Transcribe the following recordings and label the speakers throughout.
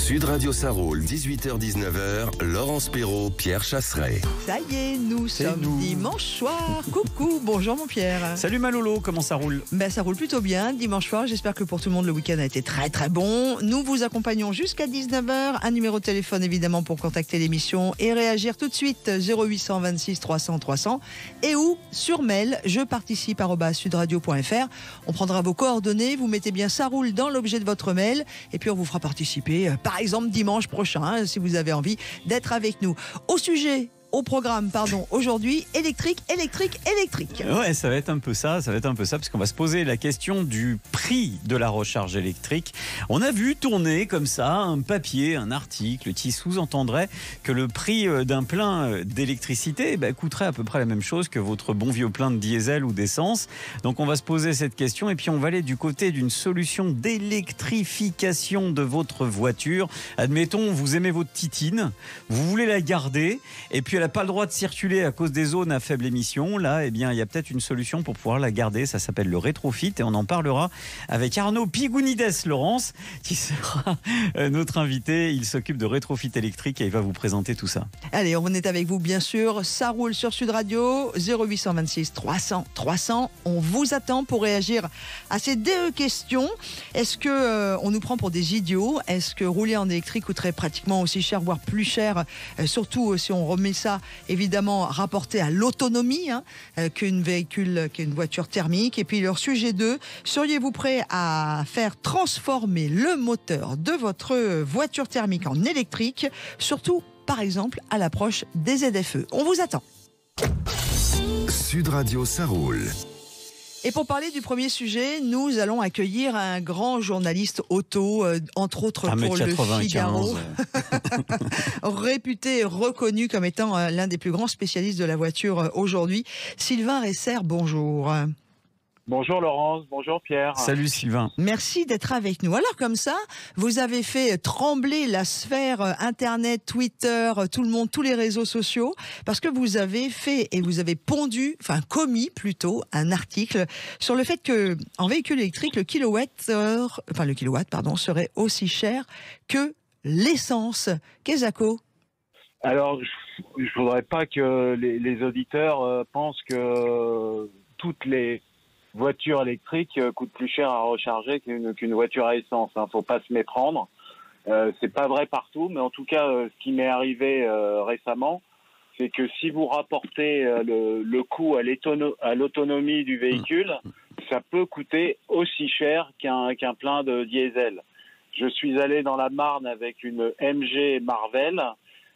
Speaker 1: Sud Radio Sarroul, 18h-19h, Laurence Perrault, Pierre Chasseret.
Speaker 2: Ça y est, nous sommes dimanche soir. Coucou, bonjour mon Pierre.
Speaker 3: Salut Malolo, comment ça roule?
Speaker 2: Ça roule plutôt bien, dimanche soir. J'espère que pour tout le monde, le week-end a été très très bon. Nous vous accompagnons jusqu'à 19h. Un numéro de téléphone évidemment pour contacter l'émission et réagir tout de suite, 0826 300 300. Et ou sur mail, je participe @sudradio.fr. On prendra vos coordonnées, vous mettez bien ça roule dans l'objet de votre mail et puis on vous fera participer, par exemple dimanche prochain, si vous avez envie d'être avec nous. Au programme, aujourd'hui, électrique.
Speaker 3: Ouais, ça va être un peu ça, parce qu'on va se poser la question du prix de la recharge électrique. On a vu tourner comme ça un papier, un article qui sous-entendrait que le prix d'un plein d'électricité coûterait à peu près la même chose que votre bon vieux plein de diesel ou d'essence. Donc on va se poser cette question et puis on va aller du côté d'une solution d'électrification de votre voiture. Admettons, vous aimez votre titine, vous voulez la garder et puis elle n'a pas le droit de circuler à cause des zones à faible émission. Là, il y a peut-être une solution pour pouvoir la garder. Ça s'appelle le rétrofit et on en parlera avec Arnaud Pigounides, Laurence, qui sera notre invité. Il s'occupe de rétrofit électrique et il va vous présenter tout ça.
Speaker 2: Allez, on est avec vous, bien sûr. Ça roule sur Sud Radio, 0826 300 300. On vous attend pour réagir à ces deux questions. Est-ce que on nous prend pour des idiots? Est-ce que rouler en électrique coûterait pratiquement aussi cher, voire plus cher, surtout si on remet ça évidemment rapporté à l'autonomie qu'une voiture thermique? Et puis leur sujet 2, seriez-vous prêt à faire transformer le moteur de votre voiture thermique en électrique, surtout par exemple à l'approche des ZFE? On vous attend.
Speaker 1: Sud Radio Sarroul.
Speaker 2: Et pour parler du premier sujet, nous allons accueillir un grand journaliste auto, entre autres pour le Figaro, réputé et reconnu comme étant l'un des plus grands spécialistes de la voiture aujourd'hui. Sylvain Resser, bonjour.
Speaker 4: Bonjour Laurence, bonjour Pierre.
Speaker 3: Salut Sylvain.
Speaker 2: Merci d'être avec nous. Alors comme ça, vous avez fait trembler la sphère Internet, Twitter, tout le monde, tous les réseaux sociaux, parce que vous avez fait et vous avez commis plutôt un article sur le fait que en véhicule électrique, le kilowatt serait aussi cher que l'essence. Qu'est-ce
Speaker 4: Alors, je voudrais pas que les auditeurs pensent que toutes les voiture électrique coûte plus cher à recharger qu'une voiture à essence. Faut pas se méprendre. C'est pas vrai partout, mais en tout cas, ce qui m'est arrivé récemment, c'est que si vous rapportez le coût à l'autonomie du véhicule, ça peut coûter aussi cher qu'un plein de diesel. Je suis allé dans la Marne avec une MG Marvel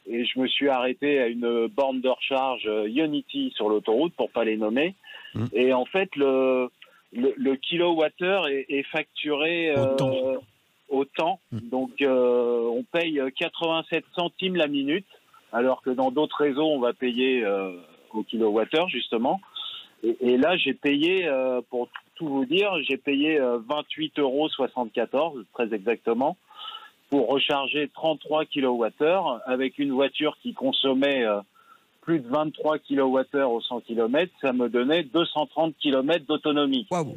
Speaker 4: et je me suis arrêté à une borne de recharge Ionity sur l'autoroute, pour pas les nommer. Et en fait, le kilowattheure est facturé au temps. Donc, on paye 87 centimes la minute, alors que dans d'autres réseaux, on va payer au kilowattheure, justement. Et là, j'ai payé, pour tout vous dire, j'ai payé 28,74 € très exactement, pour recharger 33 kilowattheures avec une voiture qui consommait plus de 23 kWh au 100 km, ça me donnait 230 km d'autonomie.
Speaker 2: Wow.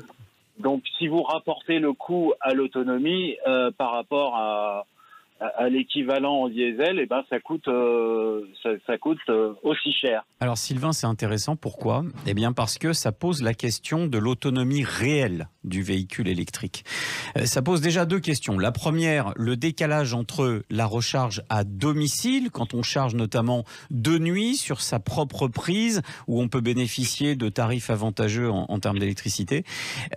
Speaker 4: Donc, si vous rapportez le coût à l'autonomie par rapport à l'équivalent en diesel, ça coûte aussi cher.
Speaker 3: Alors Sylvain, c'est intéressant. Pourquoi ? Parce que ça pose la question de l'autonomie réelle du véhicule électrique. Ça pose déjà deux questions. La première, le décalage entre la recharge à domicile, quand on charge notamment de nuit sur sa propre prise, où on peut bénéficier de tarifs avantageux en termes d'électricité.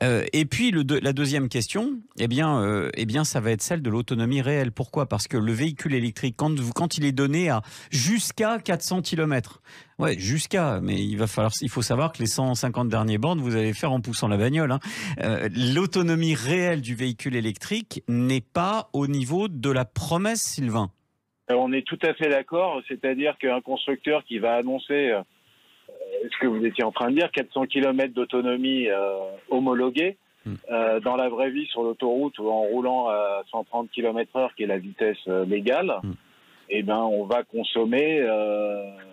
Speaker 3: Et puis la deuxième question, ça va être celle de l'autonomie réelle. Pourquoi ? Parce que le véhicule électrique, quand il est donné à jusqu'à 400 km, mais il faut savoir que les 150 derniers bornes, vous allez faire en poussant la bagnole. L'autonomie réelle du véhicule électrique n'est pas au niveau de la promesse, Sylvain.
Speaker 4: On est tout à fait d'accord, c'est-à-dire qu'un constructeur qui va annoncer ce que vous étiez en train de dire, 400 km d'autonomie homologuée, dans la vraie vie sur l'autoroute ou en roulant à 130 km/h, qui est la vitesse légale, on va consommer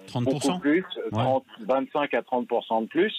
Speaker 3: 30%,
Speaker 4: beaucoup plus, 25 à 30% de plus.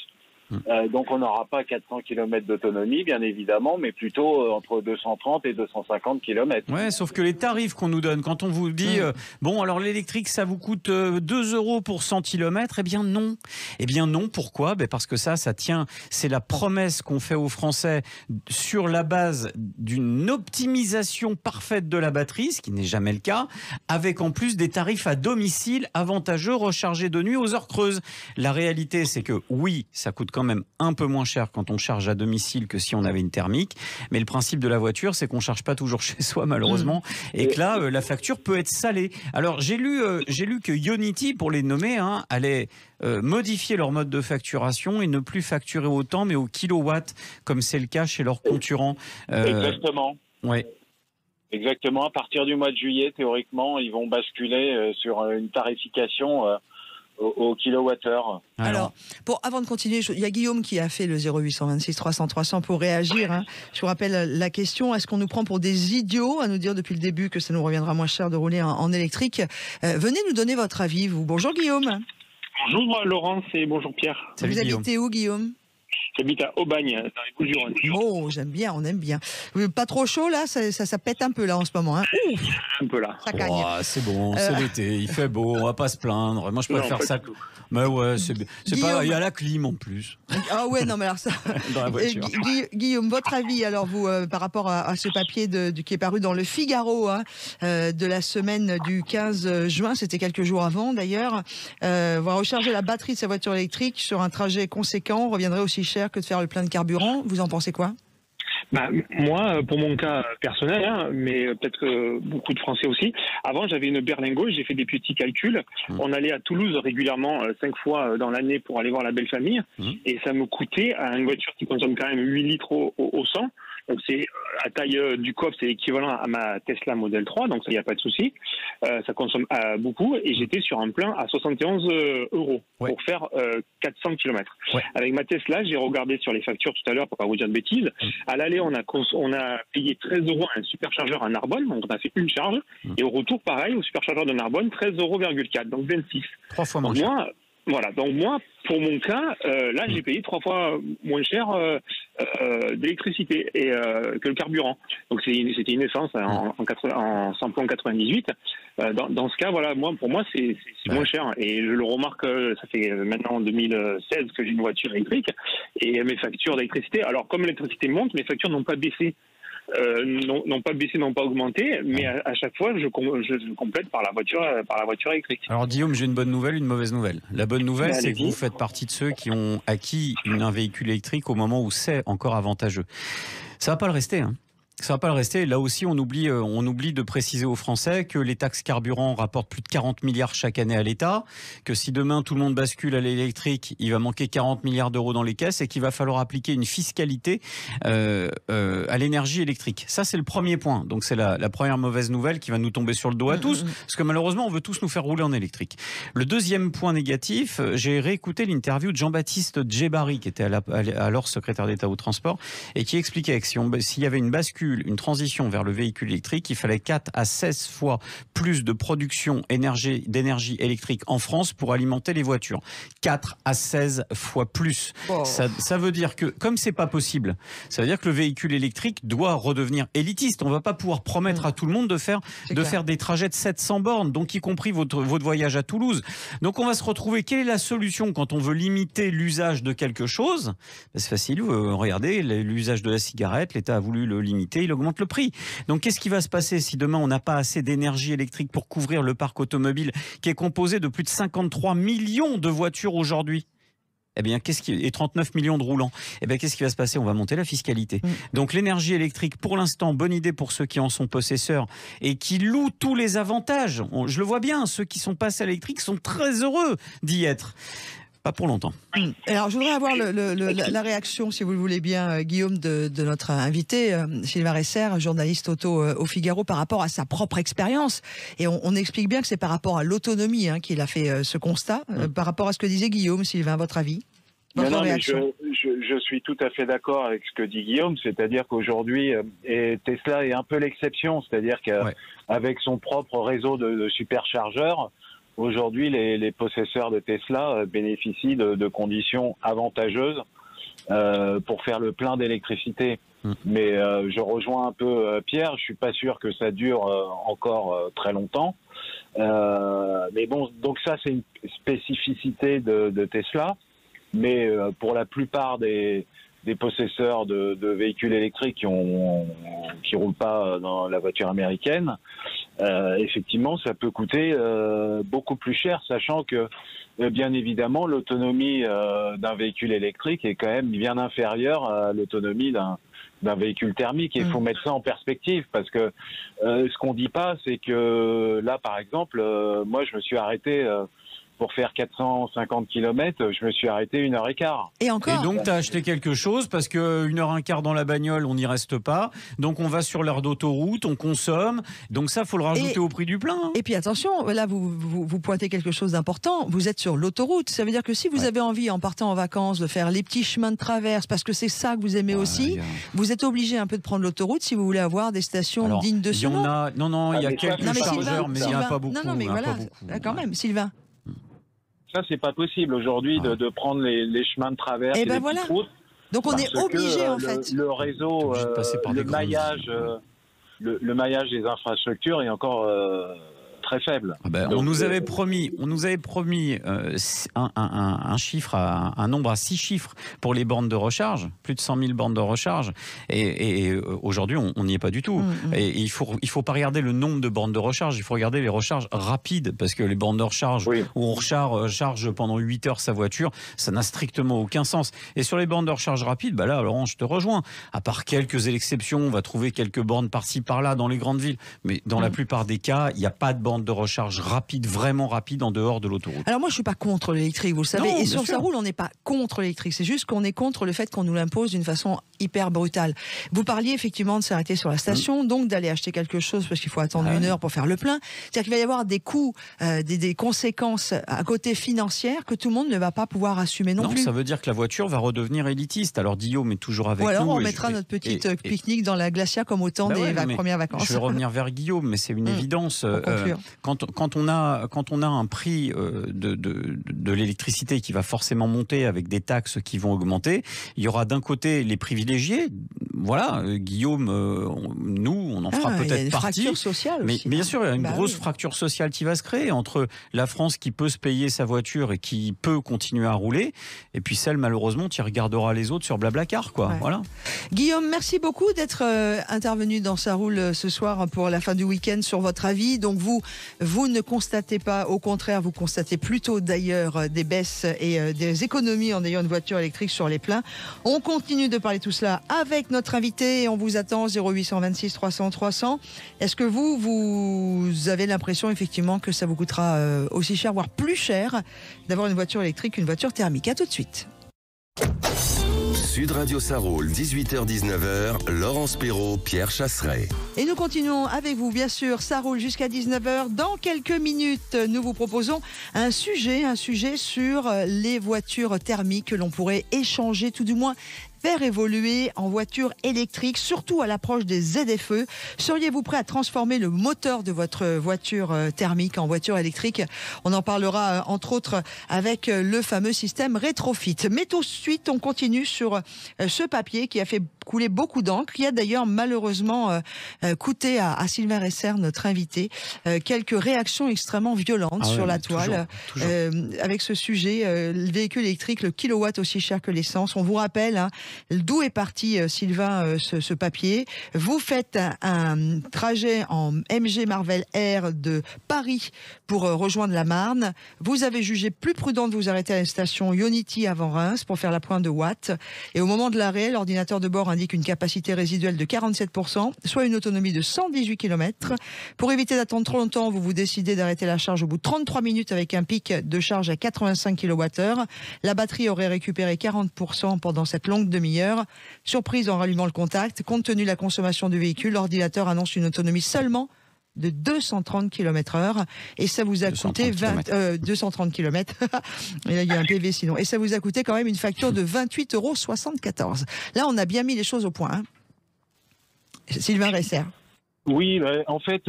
Speaker 4: Donc on n'aura pas 400 km d'autonomie, bien évidemment, mais plutôt entre 230 et 250 km.
Speaker 3: Ouais, sauf que les tarifs qu'on nous donne, quand on vous dit bon, alors l'électrique, ça vous coûte 2 euros pour 100 km, eh bien non. Eh bien non, pourquoi? Parce que ça tient, c'est la promesse qu'on fait aux Français sur la base d'une optimisation parfaite de la batterie, ce qui n'est jamais le cas, avec en plus des tarifs à domicile avantageux, rechargés de nuit aux heures creuses. La réalité, c'est que oui, ça coûte quand même un peu moins cher quand on charge à domicile que si on avait une thermique, mais le principe de la voiture, c'est qu'on charge pas toujours chez soi malheureusement, et que là la facture peut être salée. Alors j'ai lu que Ionity, pour les nommer, allait modifier leur mode de facturation et ne plus facturer autant mais au kilowatt, comme c'est le cas chez leurs concurrents.
Speaker 4: Exactement.
Speaker 3: Ouais.
Speaker 4: Exactement. À partir du mois de juillet, théoriquement, ils vont basculer sur une tarification au kilowattheure.
Speaker 2: Alors, avant de continuer, il y a Guillaume qui a fait le 0826 300 300 pour réagir. Je vous rappelle la question, est-ce qu'on nous prend pour des idiots à nous dire depuis le début que ça nous reviendra moins cher de rouler en électrique? Venez nous donner votre avis, vous. Bonjour Guillaume.
Speaker 5: Bonjour Laurence et bonjour Pierre.
Speaker 3: Salut,
Speaker 2: vous
Speaker 3: Guillaume.
Speaker 2: habitez où Guillaume?
Speaker 5: J'habite à Aubagne, dans les Bouches-du-Rhône.
Speaker 2: Oh, j'aime bien, on aime bien. Pas trop chaud là, ça pète un peu là en ce moment. Ouf,
Speaker 5: Un peu là.
Speaker 2: ça cagne.
Speaker 3: Oh, c'est bon, c'est l'été, il fait beau, on va pas se plaindre. Moi je préfère ça. Mais ouais, c'est pas. Il y a la clim en plus.
Speaker 2: Ah ouais, non mais alors ça.
Speaker 3: Dans la voiture.
Speaker 2: Guillaume, votre avis alors vous par rapport à ce papier qui est paru dans le Figaro de la semaine du 15 juin, c'était quelques jours avant d'ailleurs. Va recharger la batterie de sa voiture électrique sur un trajet conséquent reviendrait aussi cher que de faire le plein de carburant. Vous en pensez quoi?
Speaker 5: Moi, pour mon cas personnel, mais peut-être que beaucoup de Français aussi, avant j'avais une berlingot, j'ai fait des petits calculs. On allait à Toulouse régulièrement 5 fois dans l'année pour aller voir la belle famille, et ça me coûtait, à une voiture qui consomme quand même 8 litres au 100, donc c'est à taille du coffre, c'est équivalent à ma Tesla Model 3, donc ça, il n'y a pas de souci. Ça consomme beaucoup, et j'étais sur un plein à 71 euros pour faire 400 km. Avec ma Tesla, j'ai regardé sur les factures tout à l'heure pour pas vous dire de bêtises. À l'aller, on a payé 13 euros à un superchargeur à Narbonne, donc on a fait une charge, et au retour, pareil, au superchargeur de Narbonne, 13,4 euros, donc 26.
Speaker 3: 3 fois moins cher.
Speaker 5: Voilà, donc moi, pour mon cas, là, j'ai payé 3 fois moins cher d'électricité que le carburant. Donc c'était une essence en samplon 98. Dans ce cas, voilà, pour moi, c'est moins cher. Et je le remarque, ça fait maintenant 2016 que j'ai une voiture électrique, et mes factures d'électricité, alors comme l'électricité monte, mes factures n'ont pas baissé. N'ont pas baissé, n'ont pas augmenté, mais à chaque fois je complète par la voiture électrique.
Speaker 3: Alors Guillaume, j'ai une bonne nouvelle, une mauvaise nouvelle. La bonne nouvelle, c'est que vous faites partie de ceux qui ont acquis un véhicule électrique au moment où c'est encore avantageux. Ça va pas le rester, hein. Ça va pas le rester. Là aussi, on oublie de préciser aux Français que les taxes carburant rapportent plus de 40 milliards chaque année à l'État, que si demain tout le monde bascule à l'électrique, il va manquer 40 milliards d'euros dans les caisses et qu'il va falloir appliquer une fiscalité à l'énergie électrique. Ça, c'est le premier point. Donc, c'est la première mauvaise nouvelle qui va nous tomber sur le dos à tous, parce que malheureusement, on veut tous nous faire rouler en électrique. Le deuxième point négatif, j'ai réécouté l'interview de Jean-Baptiste Djebari, qui était alors secrétaire d'État au transport, et qui expliquait que s'il y avait une une transition vers le véhicule électrique, il fallait 4 à 16 fois plus de production d'énergie électrique en France pour alimenter les voitures. 4 à 16 fois plus. Oh. Ça veut dire que, comme c'est pas possible, ça veut dire que le véhicule électrique doit redevenir élitiste. On va pas pouvoir promettre à tout le monde de faire des trajets de 700 bornes, donc y compris votre voyage à Toulouse. Donc on va se retrouver, quelle est la solution quand on veut limiter l'usage de quelque chose? C'est facile, regardez, l'usage de la cigarette, l'État a voulu le limiter, il augmente le prix. Donc qu'est-ce qui va se passer si demain on n'a pas assez d'énergie électrique pour couvrir le parc automobile qui est composé de plus de 53 millions de voitures aujourd'hui? Eh bien, et 39 millions de roulants. Eh bien, qu'est-ce qui va se passer? On va monter la fiscalité. Donc, l'énergie électrique, pour l'instant, bonne idée pour ceux qui en sont possesseurs et qui louent tous les avantages. Je le vois bien, ceux qui sont passés à l'électrique sont très heureux d'y être. Pas pour longtemps.
Speaker 2: Alors, je voudrais avoir la réaction, si vous le voulez bien, Guillaume, de notre invité, Sylvain Resser, journaliste auto au Figaro, par rapport à sa propre expérience. Et on explique bien que c'est par rapport à l'autonomie qu'il a fait ce constat. Par rapport à ce que disait Guillaume, Sylvain, votre avis?
Speaker 4: Non, mais je suis tout à fait d'accord avec ce que dit Guillaume, c'est-à-dire qu'aujourd'hui, Tesla est un peu l'exception, c'est-à-dire qu'avec son propre réseau de superchargeurs, aujourd'hui, les possesseurs de Tesla bénéficient de conditions avantageuses pour faire le plein d'électricité. Mais je rejoins un peu Pierre, je suis pas sûr que ça dure encore très longtemps. Mais bon, donc ça c'est une spécificité de Tesla. Mais pour la plupart des possesseurs de véhicules électriques qui roulent pas dans la voiture américaine, effectivement, ça peut coûter beaucoup plus cher, sachant que bien évidemment l'autonomie d'un véhicule électrique est quand même bien inférieure à l'autonomie d'un véhicule thermique. Et il faut mettre ça en perspective, parce que ce qu'on dit pas, c'est que là, par exemple, moi, je me suis arrêté pour faire 450 km, je me suis arrêté 1h15.
Speaker 2: Et encore.
Speaker 3: Et donc, tu as acheté quelque chose, parce que 1h15 dans la bagnole, on n'y reste pas. Donc, on va sur l'aire d'autoroute, on consomme. Donc ça, il faut le rajouter au prix du plein. Hein.
Speaker 2: Et puis attention, là, vous pointez quelque chose d'important. Vous êtes sur l'autoroute. Ça veut dire que si vous avez envie, en partant en vacances, de faire les petits chemins de traverse, parce que c'est ça que vous aimez aussi, vous êtes obligé un peu de prendre l'autoroute si vous voulez avoir des stations dignes de ce nom.
Speaker 3: Il y a quelques chargeurs, mais il n'y en a pas beaucoup.
Speaker 2: Non, mais voilà, quand même, Sylvain.
Speaker 4: Ça, c'est pas possible aujourd'hui de prendre les chemins de traverse et les petites routes.
Speaker 2: Donc on est obligé en fait.
Speaker 4: Le réseau, le maillage des infrastructures est encore très faible.
Speaker 3: Donc, on nous avait promis un chiffre, un nombre à 6 chiffres pour les bornes de recharge, plus de 100 000 bornes de recharge. Et aujourd'hui, on n'y est pas du tout. Et il faut pas regarder le nombre de bornes de recharge, il faut regarder les recharges rapides, parce que les bornes de recharge où on recharge pendant 8 heures sa voiture, ça n'a strictement aucun sens. Et sur les bornes de recharge rapides, là, Laurent, je te rejoins. À part quelques exceptions, on va trouver quelques bornes par-ci par-là dans les grandes villes, mais dans la plupart des cas, il n'y a pas de borne de recharge rapide, vraiment rapide, en dehors de l'autoroute.
Speaker 2: Alors moi, je suis pas contre l'électrique, vous le savez. Et sur Ça roule, on n'est pas contre l'électrique. C'est juste qu'on est contre le fait qu'on nous l'impose d'une façon hyper brutale. Vous parliez effectivement de s'arrêter sur la station, donc d'aller acheter quelque chose parce qu'il faut attendre 1 heure pour faire le plein. C'est-à-dire qu'il va y avoir des coûts, des conséquences à côté financières que tout le monde ne va pas pouvoir assumer non plus.
Speaker 3: Ça veut dire que la voiture va redevenir élitiste. Alors Guillaume est toujours avec nous.
Speaker 2: Ou alors on mettra notre petite pique-nique dans la glacière comme au temps des premières vacances.
Speaker 3: Je vais revenir vers Guillaume, mais c'est une évidence. Quand on a un prix de l'électricité qui va forcément monter avec des taxes qui vont augmenter, il y aura d'un côté les privilégiés. Voilà, Guillaume, nous, on en fera peut-être partie. Il y a une
Speaker 2: fracture sociale
Speaker 3: mais
Speaker 2: aussi.
Speaker 3: Bien sûr, il y a une grosse fracture sociale qui va se créer entre la France qui peut se payer sa voiture et qui peut continuer à rouler, et puis celle, malheureusement, qui regardera les autres sur Blablacar, quoi. Voilà.
Speaker 2: Guillaume, merci beaucoup d'être intervenu dans Ça roule ce soir pour la fin du week-end sur votre avis. Donc vous ne constatez pas, au contraire, vous constatez plutôt d'ailleurs des baisses et des économies en ayant une voiture électrique sur les pleins. On continue de parler tout cela avec notre invité et on vous attend 0826 300 300. Est-ce que vous avez l'impression effectivement que ça vous coûtera aussi cher, voire plus cher, d'avoir une voiture électrique qu'une voiture thermique? À tout de suite.
Speaker 1: Sud Radio Ça roule, 18h-19h, Laurence Perrault, Pierre Chasseret.
Speaker 2: Et nous continuons avec vous, bien sûr, Ça roule jusqu'à 19h. Dans quelques minutes, nous vous proposons un sujet sur les voitures thermiques que l'on pourrait échanger, tout du moins faire évoluer en voiture électrique, surtout à l'approche des ZFE. Seriez-vous prêt à transformer le moteur de votre voiture thermique en voiture électrique? On en parlera entre autres avec le fameux système Retrofit. Mais tout de suite, on continue sur ce papier qui a fait couler beaucoup d'encre, qui a d'ailleurs malheureusement coûté à Sylvain Resser, notre invité, quelques réactions extrêmement violentes sur la toile. Toujours. Avec ce sujet, le véhicule électrique, le kilowatt aussi cher que l'essence. On vous rappelle, d'où est parti, Sylvain, ce papier. Vous faites un trajet en MG Marvel Air de Paris pour rejoindre la Marne. Vous avez jugé plus prudent de vous arrêter à la station Ionity avant Reims pour faire la pointe de watts. Et au moment de l'arrêt, l'ordinateur de bord indique une capacité résiduelle de 47%, soit une autonomie de 118 km. Pour éviter d'attendre trop longtemps, vous décidez d'arrêter la charge au bout de 33 minutes avec un pic de charge à 85 kWh. La batterie aurait récupéré 40% pendant cette longue demi-heure. Surprise en rallumant le contact, compte tenu de la consommation du véhicule, l'ordinateur annonce une autonomie seulement de 230 km/h et ça vous a coûté 230 km. Il y a un PV sinon. Et ça vous a coûté quand même une facture de 28,74 €. Là, on a bien mis les choses au point. Sylvain Resser.
Speaker 4: Oui, en fait,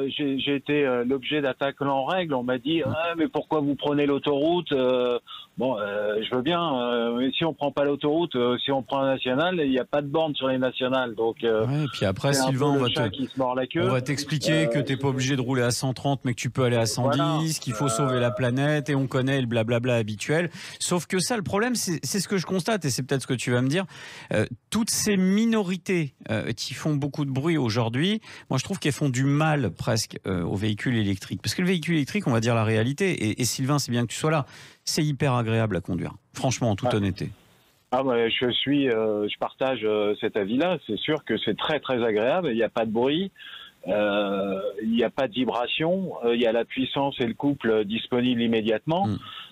Speaker 4: j'ai été l'objet d'attaques en règle. On m'a dit mais pourquoi vous prenez l'autoroute? Bon, je veux bien, mais si on prend pas l'autoroute, si on prend la nationale, il n'y a pas de borne sur les nationales. Donc,
Speaker 3: ouais, et puis après, Sylvain, on va t'expliquer que tu n'es pas obligé de rouler à 130, mais que tu peux aller à 110, voilà, qu'il faut sauver la planète, et on connaît le blablabla habituel. Sauf que ça, le problème, c'est ce que je constate, et c'est peut-être ce que tu vas me dire, toutes ces minorités qui font beaucoup de bruit aujourd'hui, moi je trouve qu'elles font du mal presque aux véhicules électriques. Parce que le véhicule électrique, on va dire la réalité, et Sylvain, c'est bien que tu sois là, c'est hyper agréable à conduire, franchement, en toute honnêteté.
Speaker 4: Ah ouais, je partage cet avis-là. C'est sûr que c'est très très agréable. Il n'y a pas de bruit, il n'y a pas de vibration, il y a la puissance et le couple disponibles immédiatement.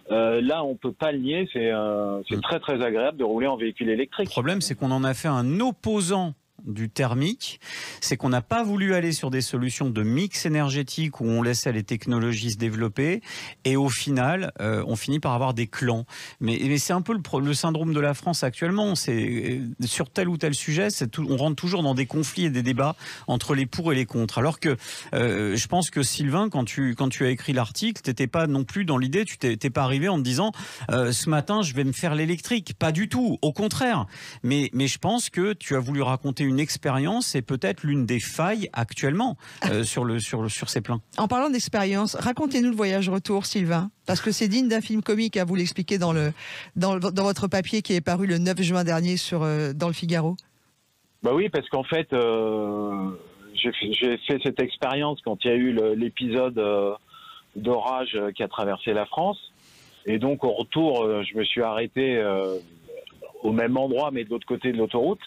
Speaker 4: Là, on peut pas le nier. C'est très très agréable de rouler en véhicule électrique.
Speaker 3: Le problème, c'est qu'on en a fait un opposant du thermique, c'est qu'on n'a pas voulu aller sur des solutions de mix énergétique où on laissait les technologies se développer et au final on finit par avoir des clans. Mais c'est un peu le syndrome de la France actuellement, c'est sur tel ou tel sujet, on rentre toujours dans des conflits et des débats entre les pour et les contre. Alors que je pense que Sylvain, quand tu as écrit l'article, t'étais pas non plus dans l'idée, tu t'es pas arrivé en te disant ce matin je vais me faire l'électrique, pas du tout, au contraire. Mais je pense que tu as voulu raconter une expérience et peut-être l'une des failles actuellement sur ces plans. En parlant d'expérience, racontez-nous le voyage retour, Sylvain, parce que c'est digne d'un film comique, à vous l'expliquer dans votre papier qui est paru le 9 juin dernier dans le Figaro.
Speaker 4: Bah oui, parce qu'en fait, j'ai fait cette expérience quand il y a eu l'épisode d'orage qui a traversé la France. Et donc au retour, je me suis arrêté au même endroit, mais de l'autre côté de l'autoroute,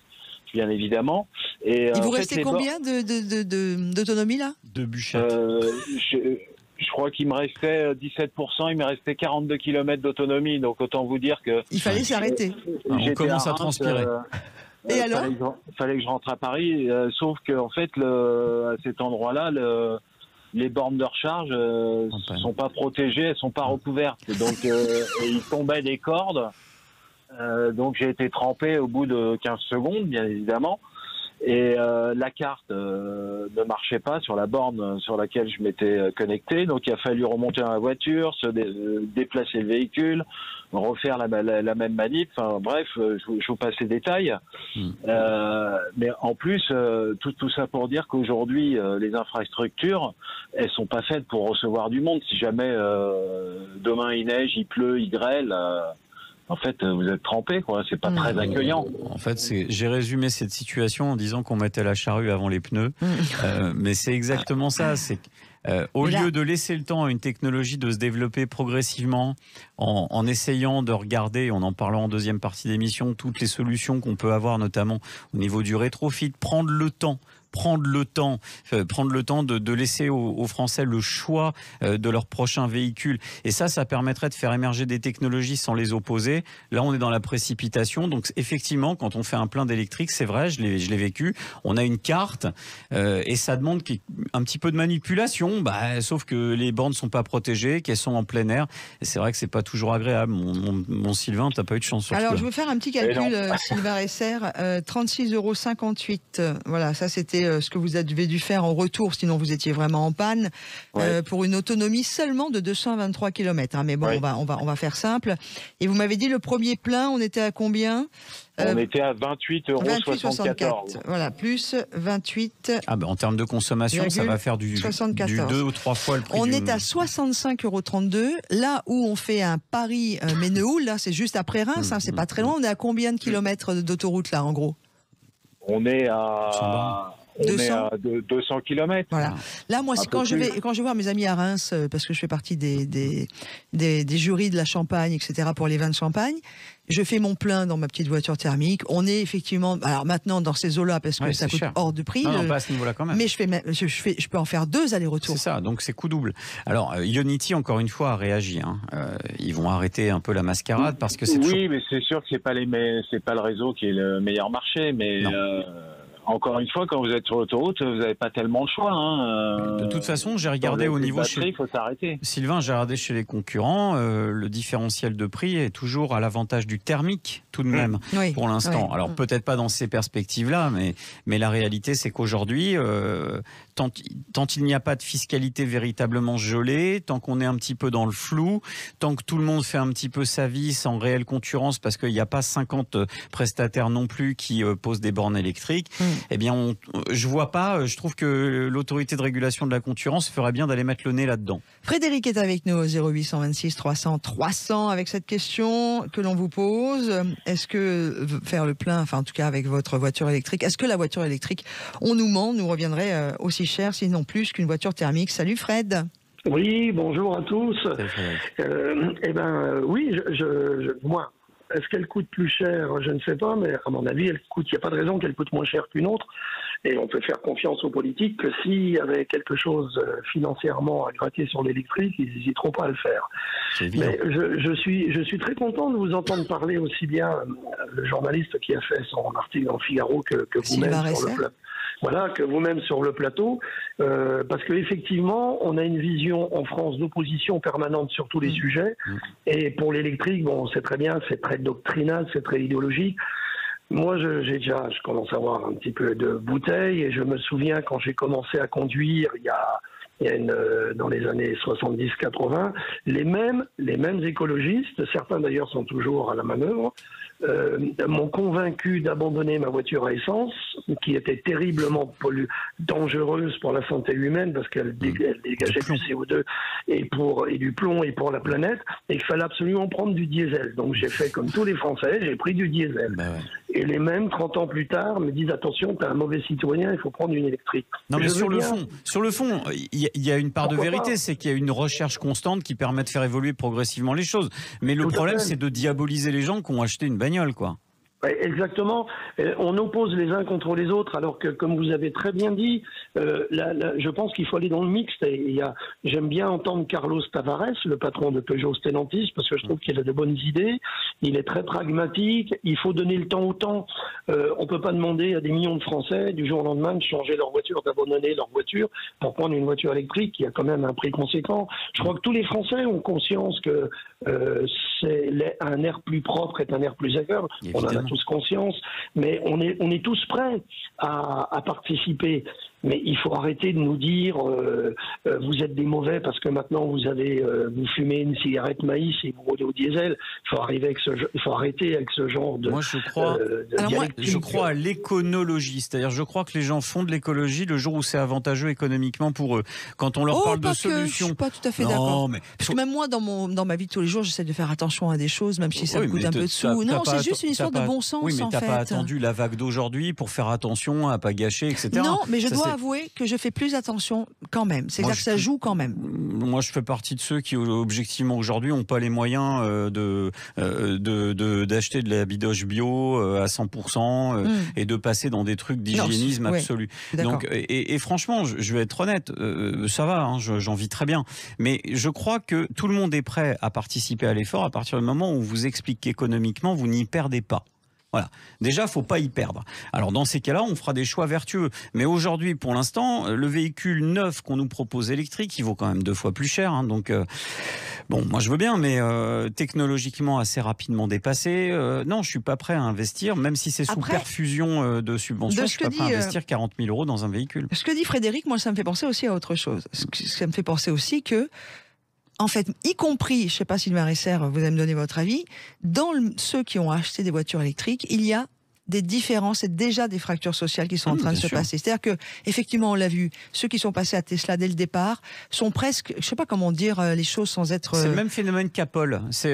Speaker 4: bien évidemment. Et
Speaker 2: il vous restait combien d'autonomie là? De bûchettes.
Speaker 4: Je crois qu'il me restait 17%, il me restait 42 km d'autonomie, donc autant vous dire que...
Speaker 2: Il fallait s'arrêter.
Speaker 3: On commence à transpirer.
Speaker 4: Et alors fallait que je rentre à Paris, sauf qu'en fait, à cet endroit-là, les bornes de recharge sont pas protégées, elles sont pas recouvertes. Donc il tombait des cordes. Donc j'ai été trempé au bout de 15 secondes, bien évidemment. Et la carte ne marchait pas sur la borne sur laquelle je m'étais connecté. Donc il a fallu remonter dans la voiture, déplacer le véhicule, refaire la même manip. Enfin bref, je vous passe les détails. Mais en plus, tout ça pour dire qu'aujourd'hui, les infrastructures, elles sont pas faites pour recevoir du monde. Si jamais demain il neige, il pleut, il grêle... En fait, vous êtes trempé, quoi. C'est pas très accueillant.
Speaker 3: En fait, j'ai résumé cette situation en disant qu'on mettait la charrue avant les pneus. Mais c'est exactement ça. C'est au lieu de laisser le temps à une technologie de se développer progressivement, en essayant de regarder, on en parlera en deuxième partie d'émission, toutes les solutions qu'on peut avoir, notamment au niveau du rétrofit, prendre le temps de laisser aux Français le choix de leur prochain véhicule. Et ça permettrait de faire émerger des technologies sans les opposer. Là, on est dans la précipitation. Donc, effectivement, quand on fait un plein d'électrique, c'est vrai, je l'ai vécu, on a une carte et ça demande un petit peu de manipulation, sauf que les bornes ne sont pas protégées, qu'elles sont en plein air. Et c'est vrai que c'est pas toujours agréable. Mon Sylvain, t'as pas eu de chance sur ça.
Speaker 2: Alors, je veux faire un petit calcul, Sylvain Resser. 36,58 €. Voilà, ça c'était ce que vous avez dû faire en retour, sinon vous étiez vraiment en panne, pour une autonomie seulement de 223 km. Mais bon, on va faire simple. Et vous m'avez dit le premier plein, on était à combien?
Speaker 4: On était à 28,74 €.
Speaker 2: Voilà, plus 28.
Speaker 3: En termes de consommation, ça va faire du 2 ou 3 fois le prix.
Speaker 2: On est à 65,32 €. Là où on fait un Paris-Ménéhoul, là c'est juste après Reims, c'est pas très loin. On est à combien de kilomètres d'autoroute là, en gros?
Speaker 4: On est à 200 km.
Speaker 2: Voilà. Là, moi, quand je vais voir mes amis à Reims, parce que je fais partie des jurys de la Champagne, etc., pour les vins de Champagne, je fais mon plein dans ma petite voiture thermique. On est effectivement, alors maintenant dans ces eaux-là, parce que ça coûte hors de prix.
Speaker 3: Non, pas à ce niveau-là quand même.
Speaker 2: Mais je peux en faire 2 allers-retours.
Speaker 3: C'est ça, donc c'est coup double. Alors, Ionity, encore une fois, a réagi. Ils vont arrêter un peu la mascarade parce que c'est
Speaker 4: mais c'est sûr que c'est pas le réseau qui est le meilleur marché, mais encore une fois, quand vous êtes sur l'autoroute, vous n'avez pas tellement de choix.
Speaker 3: De toute façon, j'ai regardé au niveau
Speaker 4: il faut s'arrêter.
Speaker 3: Sylvain, j'ai regardé chez les concurrents, le différentiel de prix est toujours à l'avantage du thermique, tout de même, pour l'instant. Alors peut-être pas dans ces perspectives-là, mais la réalité, c'est qu'aujourd'hui, tant il n'y a pas de fiscalité véritablement gelée, tant qu'on est un petit peu dans le flou, tant que tout le monde fait un petit peu sa vie sans réelle concurrence, parce qu'il n'y a pas 50 prestataires non plus qui posent des bornes électriques, eh bien, je trouve que l'autorité de régulation de la concurrence ferait bien d'aller mettre le nez là-dedans.
Speaker 2: Frédéric est avec nous au 0826 300 300 avec cette question que l'on vous pose. Est-ce que faire le plein, enfin en tout cas avec votre voiture électrique, est-ce que la voiture électrique, on nous ment, nous reviendrait aussi cher, sinon plus qu'une voiture thermique? Salut Fred.
Speaker 6: Oui, bonjour à tous. Oui, moi, est-ce qu'elle coûte plus cher? Je ne sais pas, mais à mon avis, il n'y a pas de raison qu'elle coûte moins cher qu'une autre. Et on peut faire confiance aux politiques que s'il y avait quelque chose financièrement à gratter sur l'électrique, ils n'hésiteront pas à le faire. Mais je suis très content de vous entendre parler aussi bien le journaliste qui a fait son article dans le Figaro que vous-même sur le plateau. Voilà, que vous-même sur le plateau, parce qu'effectivement, on a une vision en France d'opposition permanente sur tous les sujets. Et pour l'électrique, bon, c'est très bien, c'est très doctrinal, c'est très idéologique. Moi, je commence à avoir un petit peu de bouteille, et je me souviens quand j'ai commencé à conduire, dans les années 70-80, les mêmes écologistes, certains d'ailleurs sont toujours à la manœuvre, m'ont convaincu d'abandonner ma voiture à essence, qui était terriblement dangereuse pour la santé humaine parce qu'elle dégageait du CO2 et du plomb et pour la planète, et qu'il fallait absolument prendre du diesel. Donc j'ai fait comme tous les Français, j'ai pris du diesel. Et les mêmes, 30 ans plus tard, me disent attention, t'es un mauvais citoyen, il faut prendre une électrique.
Speaker 3: Non, mais sur le fond, il y a une part de vérité, c'est qu'il y a une recherche constante qui permet de faire évoluer progressivement les choses. Mais le problème, c'est de diaboliser les gens qui ont acheté une bagnole, quoi.
Speaker 6: Exactement. On oppose les uns contre les autres, alors que, comme vous avez très bien dit, je pense qu'il faut aller dans le mixte. J'aime bien entendre Carlos Tavares, le patron de Peugeot Stellantis, parce que je trouve qu'il a de bonnes idées. Il est très pragmatique. Il faut donner le temps au temps. On peut pas demander à des millions de Français du jour au lendemain de changer leur voiture, d'abandonner leur voiture pour prendre une voiture électrique qui a quand même un prix conséquent. Je crois que tous les Français ont conscience que un air plus propre est un air plus agréable. On en a tous conscience, mais on est tous prêts à participer. Mais il faut arrêter de nous dire vous êtes des mauvais parce que maintenant vous fumez une cigarette maïs et vous roulez au diesel. Il faut arrêter avec ce genre de.
Speaker 3: Moi, je crois à l'éconologie, c'est-à-dire je crois que les gens font de l'écologie le jour où c'est avantageux économiquement pour eux. Quand on leur parle de solutions,
Speaker 2: je suis pas tout à fait d'accord. Parce que même moi, dans ma vie de tous les jours, j'essaie de faire attention à des choses, même si ça me coûte un peu de sous. Non, c'est juste une histoire de bon sens.
Speaker 3: Oui, mais t'as pas attendu la vague d'aujourd'hui pour faire attention à pas gâcher, etc.
Speaker 2: Non, mais je dois avouer que je fais plus attention quand même. C'est-à-dire que ça joue quand même.
Speaker 3: Moi, je fais partie de ceux qui, objectivement, aujourd'hui, n'ont pas les moyens d'acheter de la bidoche bio à 100% et de passer dans des trucs d'hygiénisme absolu. Donc, et franchement, je vais être honnête, ça va, hein, j'en vis très bien. Mais je crois que tout le monde est prêt à participer à l'effort à partir du moment où on vous explique qu'économiquement, vous n'y perdez pas. Voilà. Déjà, faut pas y perdre. Alors, dans ces cas-là, on fera des choix vertueux. Mais aujourd'hui, pour l'instant, le véhicule neuf qu'on nous propose électrique, il vaut quand même 2 fois plus cher. Hein. Donc, bon, moi, je veux bien, mais technologiquement assez rapidement dépassé. Non, je suis pas prêt à investir, même si c'est sous perfusion de subventions. Je suis pas prêt à investir 40 000 € dans un véhicule.
Speaker 2: Ce que dit Frédéric, moi, ça me fait penser aussi à autre chose. Ça me fait penser aussi que en fait, y compris, je ne sais pas Sylvain Resser, vous allez me donner votre avis, dans ceux qui ont acheté des voitures électriques, il y a des différences et déjà des fractures sociales qui sont en train de se passer. C'est-à-dire que, effectivement, on l'a vu, ceux qui sont passés à Tesla dès le départ sont presque, je sais pas comment dire les choses sans être.
Speaker 3: C'est le même phénomène qu'Apple. C'est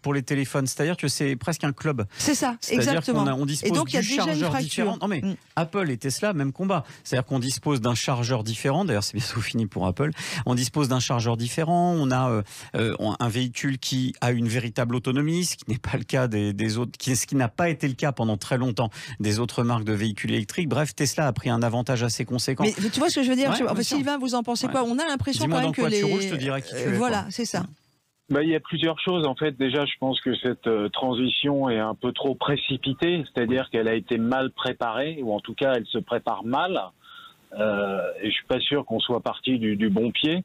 Speaker 3: pour les téléphones, c'est-à-dire que c'est presque un club.
Speaker 2: C'est ça, exactement.
Speaker 3: On dispose et donc il y a déjà une fracture. Non mais Apple et Tesla, même combat. C'est-à-dire qu'on dispose d'un chargeur différent. D'ailleurs, c'est bientôt fini pour Apple. On dispose d'un chargeur différent. On a un véhicule qui a une véritable autonomie, ce qui n'est pas le cas des autres, ce qui n'a pas été le cas pendant très longtemps des autres marques de véhicules électriques. Bref, Tesla a pris un avantage assez conséquent.
Speaker 2: Mais tu vois ce que je veux dire Sylvain, vous en pensez quoi? On a l'impression quand même que
Speaker 3: tu roules, je te dirai qui tu es.
Speaker 2: Voilà, c'est ça.
Speaker 4: Il y a plusieurs choses. En fait, déjà, je pense que cette transition est un peu trop précipitée, c'est-à-dire qu'elle a été mal préparée, ou en tout cas, elle se prépare mal. Et je suis pas sûr qu'on soit parti du bon pied,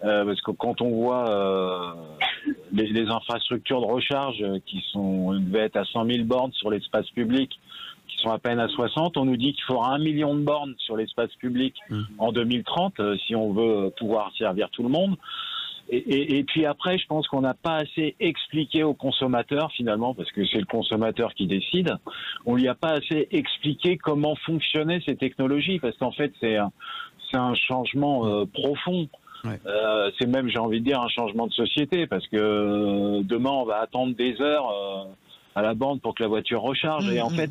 Speaker 4: parce que quand on voit les infrastructures de recharge qui devaient être à 100 000 bornes sur l'espace public, qui sont à peine à 60, on nous dit qu'il faudra 1 million de bornes sur l'espace public en 2030 si on veut pouvoir servir tout le monde. Et puis après, je pense qu'on n'a pas assez expliqué au consommateur finalement, parce que c'est le consommateur qui décide. On lui a pas assez expliqué comment fonctionnaient ces technologies, parce qu'en fait c'est un changement profond. Ouais. C'est même, j'ai envie de dire, un changement de société, parce que demain on va attendre des heures à la borne pour que la voiture recharge. Et en fait,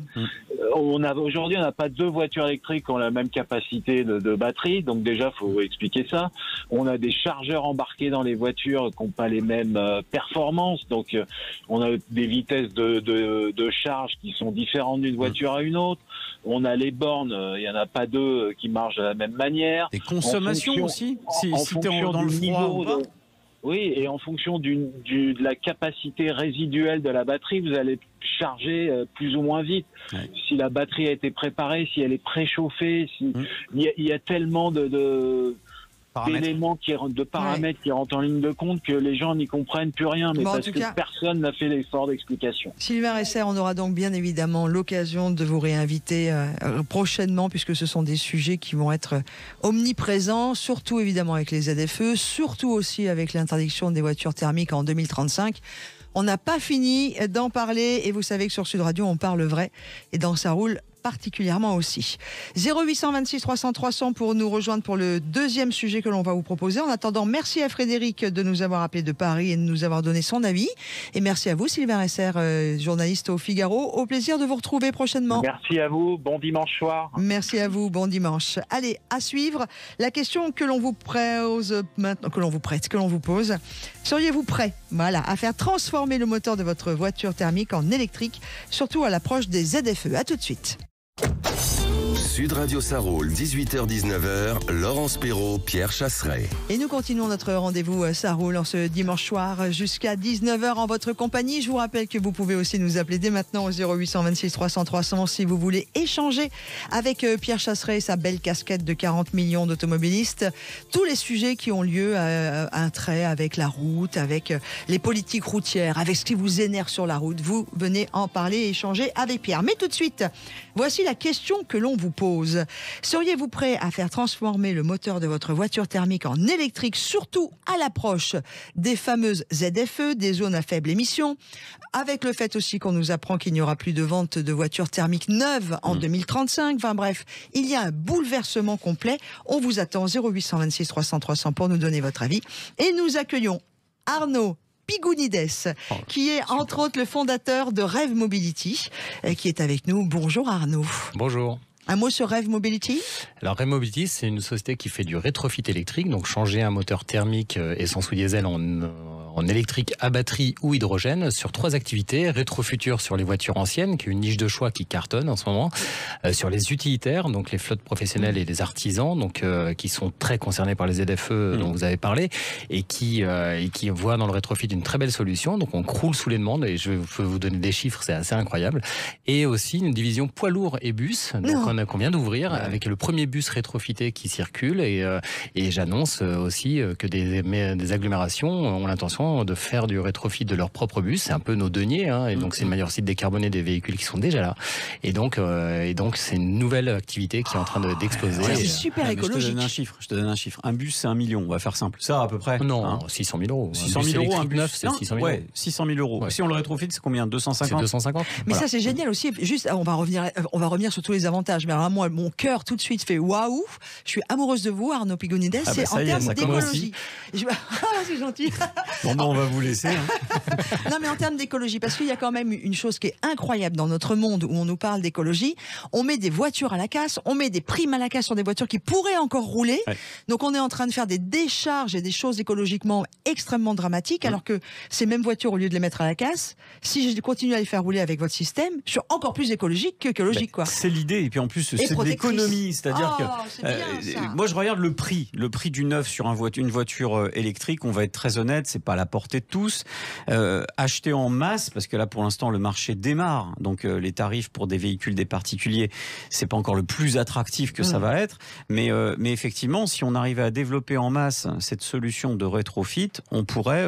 Speaker 4: aujourd'hui, on n'a pas 2 voitures électriques qui ont la même capacité de batterie. Donc déjà, faut expliquer ça. On a des chargeurs embarqués dans les voitures qui n'ont pas les mêmes performances. Donc, on a des vitesses de charge qui sont différentes d'une voiture à une autre. On a les bornes, il n'y en a pas 2 qui marchent de la même manière.
Speaker 3: Des consommations aussi, si tu es dans le froid ou pas.
Speaker 4: Oui, et en fonction de la capacité résiduelle de la batterie, vous allez charger plus ou moins vite. Ouais. Si la batterie a été préparée, si elle est préchauffée, il y a tellement d'éléments de paramètres qui rentrent en ligne de compte que les gens n'y comprennent plus rien, mais parce que personne n'a fait l'effort d'explication.
Speaker 2: Sylvain Resser, on aura donc bien évidemment l'occasion de vous réinviter prochainement, puisque ce sont des sujets qui vont être omniprésents, surtout évidemment avec les ZFE, surtout aussi avec l'interdiction des voitures thermiques en 2035. On n'a pas fini d'en parler, et vous savez que sur Sud Radio, on parle vrai, et dans Ça roule particulièrement aussi. 0826 300 300 pour nous rejoindre pour le deuxième sujet que l'on va vous proposer. En attendant, merci à Frédéric de nous avoir appelé de Paris et de nous avoir donné son avis. Et merci à vous, Sylvain Resser, journaliste au Figaro. Au plaisir de vous retrouver prochainement.
Speaker 4: Merci à vous. Bon dimanche soir.
Speaker 2: Merci à vous. Bon dimanche. Allez, à suivre la question que l'on vous pose maintenant, que l'on vous pose. Seriez-vous prêt, à faire transformer le moteur de votre voiture thermique en électrique, surtout à l'approche des ZFE? À tout de suite.
Speaker 1: Sud Radio Ça roule, 18h-19h, Laurence Perrault, Pierre Chasseret.
Speaker 2: Et nous continuons notre rendez-vous Ça roule en ce dimanche soir jusqu'à 19h en votre compagnie. Je vous rappelle que vous pouvez aussi nous appeler dès maintenant au 0826 300 300 si vous voulez échanger avec Pierre Chasseret et sa belle casquette de 40 millions d'automobilistes. Tous les sujets qui ont lieu à un trait avec la route, avec les politiques routières, avec ce qui vous énerve sur la route. Vous venez en parler et échanger avec Pierre. Mais tout de suite, voici la question que l'on vous pose. Seriez-vous prêt à faire transformer le moteur de votre voiture thermique en électrique, surtout à l'approche des fameuses ZFE, des zones à faible émission, avec le fait aussi qu'on nous apprend qu'il n'y aura plus de vente de voitures thermiques neuves en 2035. Enfin bref, il y a un bouleversement complet. On vous attend 0826 300 300 pour nous donner votre avis. Et nous accueillons Arnaud Pigounides, qui est entre autres le fondateur de Rêve Mobility, qui est avec nous. Bonjour Arnaud.
Speaker 7: Bonjour.
Speaker 2: Un mot sur Rêve Mobility ?
Speaker 7: Alors Rêve Mobility, c'est une société qui fait du rétrofit électrique, donc changer un moteur thermique essence ou diesel en électrique à batterie ou hydrogène sur 3 activités. Rétrofutur sur les voitures anciennes, qui est une niche de choix qui cartonne en ce moment. Sur les utilitaires, donc les flottes professionnelles et les artisans, donc qui sont très concernés par les ZFE dont vous avez parlé, et qui voient dans le rétrofit une très belle solution. Donc on croule sous les demandes, et je peux vous donner des chiffres, c'est assez incroyable. Et aussi une division poids lourds et bus, donc qu'on vient d'ouvrir, avec le premier bus rétrofité qui circule, et j'annonce aussi que des agglomérations ont l'intention de faire du rétrofit de leur propre bus. C'est un peu nos deniers, et donc c'est une manière aussi de décarboner des véhicules qui sont déjà là. Et donc c'est une nouvelle activité qui est en train d'exploser.
Speaker 2: C'est super écologique.
Speaker 3: Je te donne un chiffre. Un bus, c'est 1 million. On va faire simple. Ça, à peu près.
Speaker 7: Non, 600 000 euros.
Speaker 3: 600 000 euros, un bus
Speaker 7: neuf, c'est 600 000 euros.
Speaker 3: Ouais, 600 000 euros. Ouais. Si on le rétrofit, c'est combien? 250?
Speaker 7: C'est 250.
Speaker 2: Mais ça, c'est génial aussi. Juste, on va revenir sur tous les avantages. Mais alors, moi, mon cœur tout de suite fait waouh. Je suis amoureuse de vous, Arnaud Pigounides. C'est en termes d'écologie. C'est gentil.
Speaker 3: Bon, on va vous laisser.
Speaker 2: Non, mais en termes d'écologie, parce qu'il y a quand même une chose qui est incroyable dans notre monde où on nous parle d'écologie. On met des voitures à la casse, on met des primes à la casse sur des voitures qui pourraient encore rouler. Ouais. Donc on est en train de faire des décharges et des choses écologiquement extrêmement dramatiques, alors que ces mêmes voitures, au lieu de les mettre à la casse, si je continue à les faire rouler avec votre système, je suis encore plus écologique qu'écologique, quoi.
Speaker 3: C'est l'idée, et puis en plus c'est de l'économie, c'est-à-dire que moi je regarde le prix du neuf sur une voiture électrique. On va être très honnête, c'est pas la portée de tous. Acheter en masse, parce que là pour l'instant le marché démarre, donc les tarifs pour des véhicules des particuliers, c'est pas encore le plus attractif que ça va être, mais effectivement, si on arrivait à développer en masse cette solution de rétrofit, on pourrait,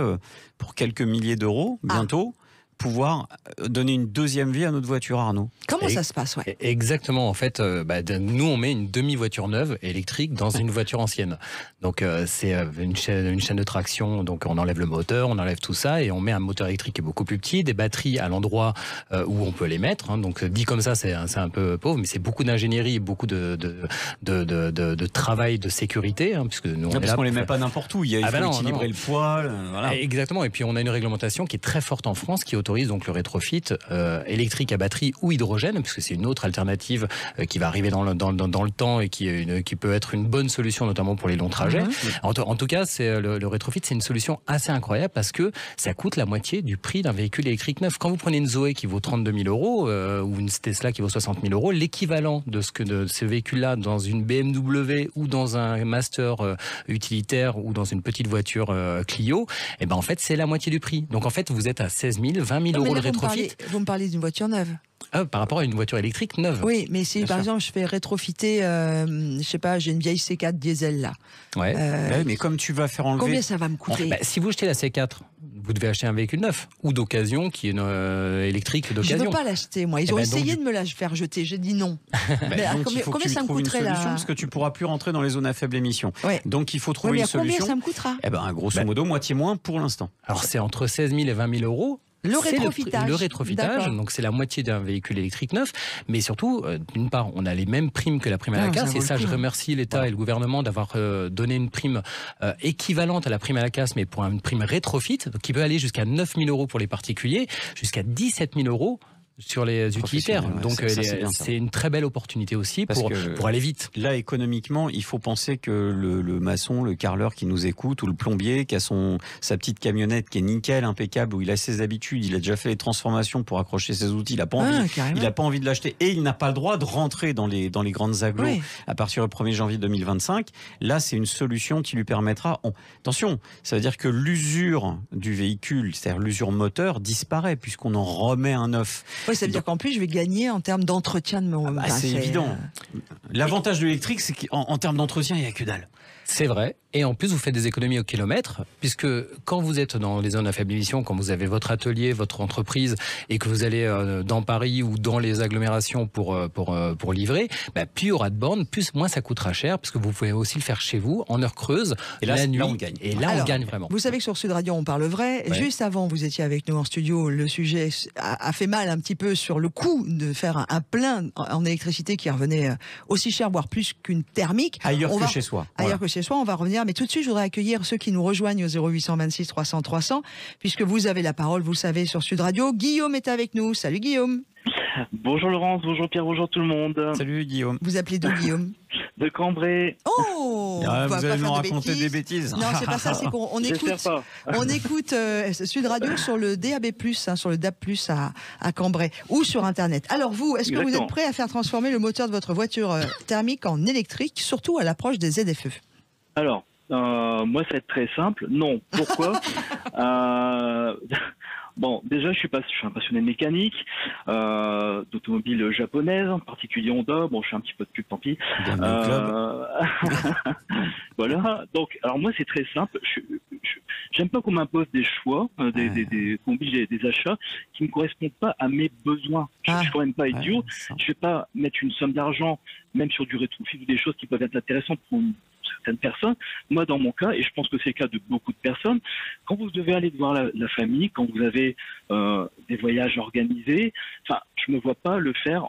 Speaker 3: pour quelques milliers d'euros, bientôt, pouvoir donner une deuxième vie à notre voiture, Arnaud.
Speaker 2: Comment ça se passe,
Speaker 7: Exactement, en fait, nous on met une demi-voiture neuve électrique dans une voiture ancienne. Donc c'est une chaîne de traction, donc on enlève le moteur, on enlève tout ça et on met un moteur électrique qui est beaucoup plus petit, des batteries à l'endroit où on peut les mettre. Donc dit comme ça, c'est un peu pauvre, mais c'est beaucoup d'ingénierie et beaucoup de travail de sécurité, puisque nous
Speaker 3: parce qu'on les met pas n'importe où. Il faut équilibrer le poids. Voilà.
Speaker 7: Exactement, et puis on a une réglementation qui est très forte en France qui autorise donc le rétrofit électrique à batterie ou hydrogène, puisque c'est une autre alternative qui va arriver dans le temps et qui peut être une bonne solution, notamment pour les longs trajets. En tout cas, le rétrofit, c'est une solution assez incroyable parce que ça coûte la moitié du prix d'un véhicule électrique neuf. Quand vous prenez une Zoé qui vaut 32 000 euros ou une Tesla qui vaut 60 000 euros, l'équivalent de ce véhicule-là dans une BMW ou dans un Master utilitaire ou dans une petite voiture Clio, en fait, c'est la moitié du prix. Donc en fait, vous êtes à 16 000, 20 000 euros le rétrofit.
Speaker 2: Vous me parlez d'une voiture neuve.
Speaker 7: Par rapport à une voiture électrique neuve.
Speaker 2: Oui, mais si par exemple je fais rétrofiter, je sais pas, j'ai une vieille C4 diesel là.
Speaker 3: Mais comme tu vas faire enlever...
Speaker 2: Combien ça va me coûter?
Speaker 7: Si vous jetez la C4, vous devez acheter un véhicule neuf ou d'occasion qui est électrique d'occasion.
Speaker 2: Je ne veux pas l'acheter, moi. Ils ont essayé de me la faire jeter. J'ai dit non.
Speaker 3: Mais combien ça me coûterait là? Parce que tu ne pourras plus rentrer dans les zones à faible émission. Donc il faut trouver une solution.
Speaker 2: Combien ça me coûtera?
Speaker 3: Grosso modo, moitié moins pour l'instant.
Speaker 7: Alors c'est entre 16 000 et 20 000 euros.
Speaker 2: Le rétrofitage.
Speaker 7: Donc c'est la moitié d'un véhicule électrique neuf. Mais surtout, d'une part, on a les mêmes primes que la prime à la casse. Et ça, je remercie l'État et le gouvernement d'avoir donné une prime équivalente à la prime à la casse, mais pour une prime rétrofit, qui peut aller jusqu'à 9 000 euros pour les particuliers, jusqu'à 17 000 euros sur les utilitaires. Donc c'est une très belle opportunité aussi pour aller vite.
Speaker 3: Là, économiquement, il faut penser que le maçon, le carreleur qui nous écoute, ou le plombier qui a sa petite camionnette qui est nickel, impeccable, où il a ses habitudes, il a déjà fait les transformations pour accrocher ses outils, il n'a pas envie de l'acheter et il n'a pas le droit de rentrer dans les grandes agglos à partir du 1er janvier 2025. Là, c'est une solution qui lui permettra... Attention, ça veut dire que l'usure du véhicule, c'est-à-dire l'usure moteur, disparaît puisqu'on en remet un neuf.
Speaker 2: Oui, ça veut dire qu'en plus, je vais gagner en termes d'entretien de mon...
Speaker 3: c'est évident. L'avantage de l'électrique, c'est qu'en termes d'entretien, il n'y a que dalle.
Speaker 7: C'est vrai. Et en plus, vous faites des économies au kilomètre, puisque quand vous êtes dans les zones à faible émission, quand vous avez votre atelier, votre entreprise, et que vous allez dans Paris ou dans les agglomérations pour livrer, plus il y aura de bornes, moins ça coûtera cher, parce que vous pouvez aussi le faire chez vous, en heure creuse,
Speaker 3: et là,
Speaker 7: la nuit.
Speaker 3: Là, on gagne.
Speaker 7: Et là, on gagne vraiment.
Speaker 2: Vous savez que sur Sud Radio, on parle vrai. Juste avant, vous étiez avec nous en studio. Le sujet a fait mal un petit peu sur le coût de faire un plein en électricité qui revenait aussi cher, voire plus qu'une thermique.
Speaker 3: Ailleurs que chez soi.
Speaker 2: Ailleurs que chez soi, on va revenir. Mais tout de suite, je voudrais accueillir ceux qui nous rejoignent au 0826 300 300, puisque vous avez la parole, vous le savez, sur Sud Radio. Guillaume est avec nous. Salut Guillaume.
Speaker 8: Bonjour Laurence, bonjour Pierre, bonjour tout le monde.
Speaker 3: Salut Guillaume.
Speaker 2: Vous appelez d'où Guillaume?
Speaker 8: De Cambrai.
Speaker 2: Oh,
Speaker 3: vous allez nous raconter des bêtises.
Speaker 2: Non, c'est pas ça, c'est qu'on écoute Sud Radio sur le DAB+, sur le DAB+, à Cambrai, ou sur Internet. Alors vous, est-ce que vous êtes prêt à faire transformer le moteur de votre voiture thermique en électrique, surtout à l'approche des ZFE?
Speaker 8: Alors, moi, ça va être très simple. Non. Pourquoi? Bon, déjà, je suis un passionné de mécanique, d'automobile japonaise, en particulier Honda. Bon, je fais un petit peu de pub, tant pis. Voilà. Donc, alors moi, c'est très simple. J'aime pas qu'on m'impose des choix, qu'on m'oblige des achats qui ne correspondent pas à mes besoins. Je suis quand même pas idiot. Je vais pas mettre une somme d'argent, même sur du rétrofit ou des choses qui peuvent être intéressantes pour certaines personnes. Moi, dans mon cas, et je pense que c'est le cas de beaucoup de personnes, quand vous devez aller voir la famille, quand vous avez des voyages organisés, enfin, je me vois pas le faire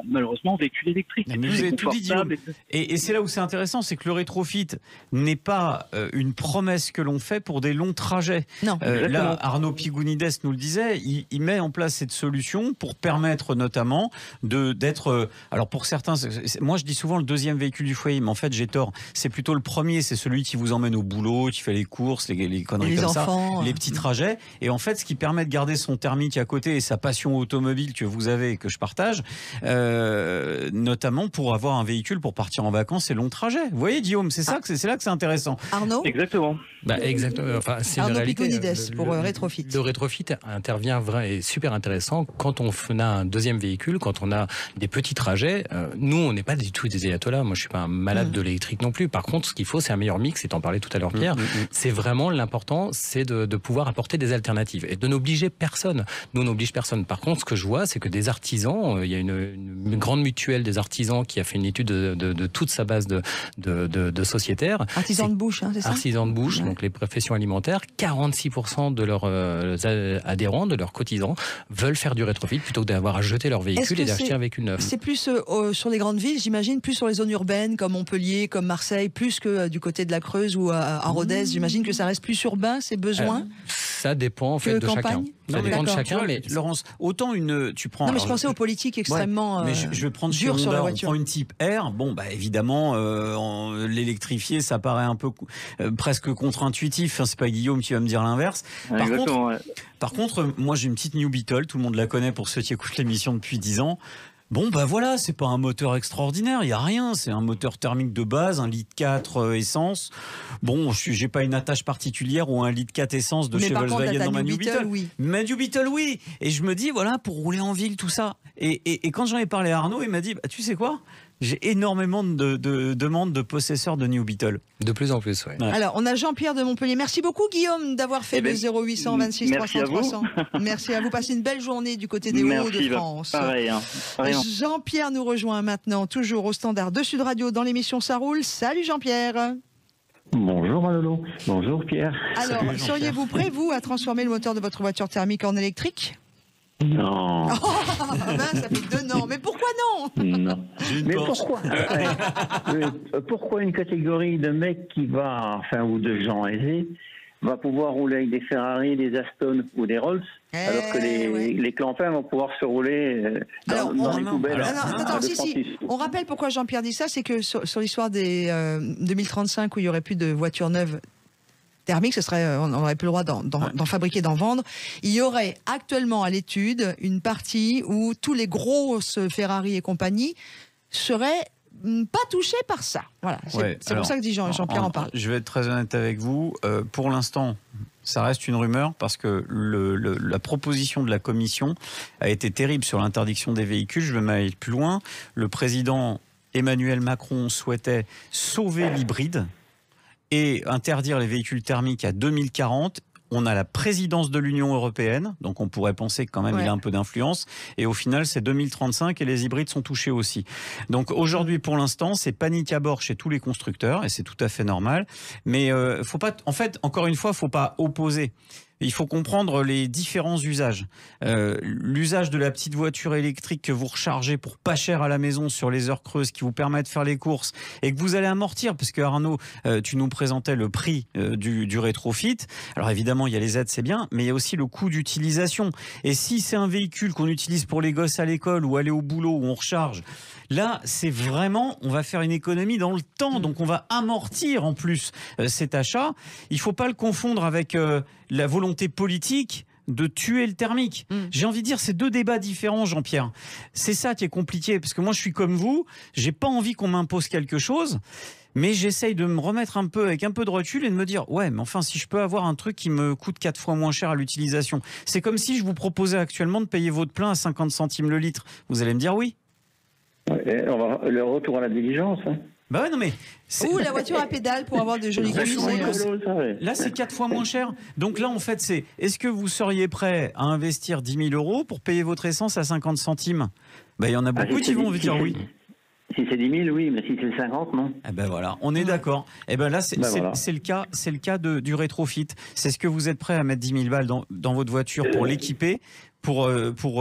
Speaker 8: malheureusement en véhicule électrique.
Speaker 3: Mais vous avez tout dit, Guillaume. Et c'est là où c'est intéressant, c'est que le rétrofit n'est pas une promesse que l'on fait pour des longs trajets.
Speaker 2: Non.
Speaker 3: Là, Arnaud Pigounides nous le disait, il met en place cette solution pour permettre notamment d'être... alors pour certains, moi je dis souvent le deuxième véhicule du foyer, mais en fait j'ai tort. C'est plutôt le premier, c'est celui qui vous emmène au boulot, qui fait les courses, les conneries comme
Speaker 2: enfants,
Speaker 3: ça, les petits trajets. Et en fait, ce qui permet de garder son thermique à côté et sa passion automobile que vous avez et que je partage, notamment pour avoir un véhicule pour partir en vacances et longs trajets. Vous voyez, Guillaume, c'est là que c'est intéressant.
Speaker 2: Arnaud ?
Speaker 5: Exactement.
Speaker 7: Exactement. Enfin, c'est
Speaker 2: Arnaud
Speaker 7: une réalité.
Speaker 2: Piconides pour Retrofit.
Speaker 7: Le rétrofit intervient vraiment et super intéressant quand on a un deuxième véhicule, quand on a des petits trajets. Nous, on n'est pas du tout des ayatollahs. Moi, je suis pas un malade de l'électrique non plus. Par contre, ce qu'il faut, c'est un meilleur mix. Et t'en parlais tout à l'heure, Pierre. C'est vraiment l'important, c'est de pouvoir apporter des alternatives et de n'obliger personne. Nous, on n'oblige personne. Par contre, ce que je vois, c'est que des artisans, il y a une grande mutuelle des artisans qui a fait une étude de toute sa base de sociétaires.
Speaker 2: Artisans de bouche, c'est ça ?
Speaker 7: Artisans de bouche, donc les professions alimentaires. 46% de leurs adhérents, de leurs cotisants, veulent faire du rétrofit plutôt que d'avoir à jeter leur véhicule et d'acheter un véhicule neuf.
Speaker 2: C'est plus sur les grandes villes, j'imagine, plus sur les zones urbaines comme Montpellier, comme Marseille, plus que du côté de la Creuse ou à Rodez. J'imagine que ça reste plus urbain, ces besoins.
Speaker 7: Ça dépend en fait de chacun. Ça dépend de chacun, mais
Speaker 3: Laurence, autant tu prends.
Speaker 2: Non, mais je pensais aux politiques extrêmement
Speaker 3: mais je vais prendre
Speaker 2: dures sur la voiture.
Speaker 3: On prend une type R. Bon, bah évidemment, l'électrifier, ça paraît un peu presque contre-intuitif. Enfin, c'est pas Guillaume qui va me dire l'inverse. Par contre, moi j'ai une petite New Beetle. Tout le monde la connaît pour ceux qui écoutent l'émission depuis 10 ans. Bon, bah voilà, c'est pas un moteur extraordinaire, il n'y a rien, c'est un moteur thermique de base, 1,4 litre essence. Bon, j'ai pas une attache particulière ou 1,4 litre essence de chez Volkswagen dans ma New Beetle. Ma New Beetle, oui. Et je me dis, voilà, pour rouler en ville, tout ça. Et quand j'en ai parlé à Arnaud, il m'a dit, bah, tu sais quoi ? J'ai énormément de demandes de possesseurs de New Beetle.
Speaker 7: De plus en plus, oui.
Speaker 2: Alors, on a Jean-Pierre de Montpellier. Merci beaucoup, Guillaume, d'avoir fait le 0800 26 300 300. Merci à vous. Passez une belle journée du côté des Hauts-de-France.
Speaker 8: Pareil.
Speaker 2: Jean-Pierre nous rejoint maintenant, toujours au standard de Sud Radio dans l'émission Ça roule. Salut Jean-Pierre.
Speaker 9: Bonjour Manolo. Bonjour Pierre.
Speaker 2: Alors, seriez-vous prêt, vous, à transformer le moteur de votre voiture thermique en électrique ?
Speaker 9: Non.
Speaker 2: Ça fait 2 ans. Mais pourquoi non ?
Speaker 9: Non. Mais pourquoi une catégorie de mecs ou de gens aisés va pouvoir rouler avec des Ferrari, des Aston ou des Rolls, alors que les clampins vont pouvoir se rouler dans les poubelles.
Speaker 2: On rappelle pourquoi Jean-Pierre dit ça, c'est que sur l'histoire des 2035 où il n'y aurait plus de voitures neuves thermique, on n'aurait plus le droit d'en fabriquer, d'en vendre. Il y aurait actuellement à l'étude une partie où tous les grosses Ferrari et compagnie seraient pas touchés par ça. Voilà, c'est pour ça que dit Jean-Pierre en parle.
Speaker 3: Je vais être très honnête avec vous. Pour l'instant, ça reste une rumeur parce que la proposition de la Commission a été terrible sur l'interdiction des véhicules. Je vais m'aller plus loin. Le président Emmanuel Macron souhaitait sauver l'hybride et interdire les véhicules thermiques à 2040. On a la présidence de l'Union européenne, donc on pourrait penser que quand même il a un peu d'influence. Et au final, c'est 2035 et les hybrides sont touchés aussi. Donc aujourd'hui, pour l'instant, c'est panique à bord chez tous les constructeurs et c'est tout à fait normal. Mais faut pas, en fait, encore une fois, faut pas opposer. Il faut comprendre les différents usages. L'usage de la petite voiture électrique que vous rechargez pour pas cher à la maison sur les heures creuses, qui vous permet de faire les courses et que vous allez amortir, parce que Arnaud, tu nous présentais le prix du rétrofit. Alors évidemment, il y a les aides, c'est bien, mais il y a aussi le coût d'utilisation. Et si c'est un véhicule qu'on utilise pour les gosses à l'école ou aller au boulot où on recharge, là, c'est vraiment, on va faire une économie dans le temps, donc on va amortir en plus cet achat. Il faut pas le confondre avec la volonté politique de tuer le thermique. J'ai envie de dire, c'est 2 débats différents, Jean-Pierre. C'est ça qui est compliqué, parce que moi, je suis comme vous, j'ai pas envie qu'on m'impose quelque chose, mais j'essaye de me remettre un peu avec un peu de recul et de me dire, ouais, mais enfin, si je peux avoir un truc qui me coûte 4 fois moins cher à l'utilisation, c'est comme si je vous proposais actuellement de payer votre plein à 50 centimes le litre. Vous allez me dire oui.
Speaker 9: Le retour à la diligence.
Speaker 3: Bah ouais, non mais...
Speaker 2: Ou la voiture à pédale pour avoir de jolies cuisses.
Speaker 3: Là, c'est 4 fois moins cher. Donc là, en fait, c'est... Est-ce que vous seriez prêt à investir 10 000 € pour payer votre essence à 50 centimes ? Bah, il y en a beaucoup qui vont vous dire oui.
Speaker 9: Si c'est 10 000, oui, mais si c'est 50, non.
Speaker 3: Eh ben voilà, on est d'accord. Eh ben là, c'est le cas du rétrofit. C'est ce que vous êtes prêt à mettre 10 000 balles dans votre voiture pour l'équiper, pour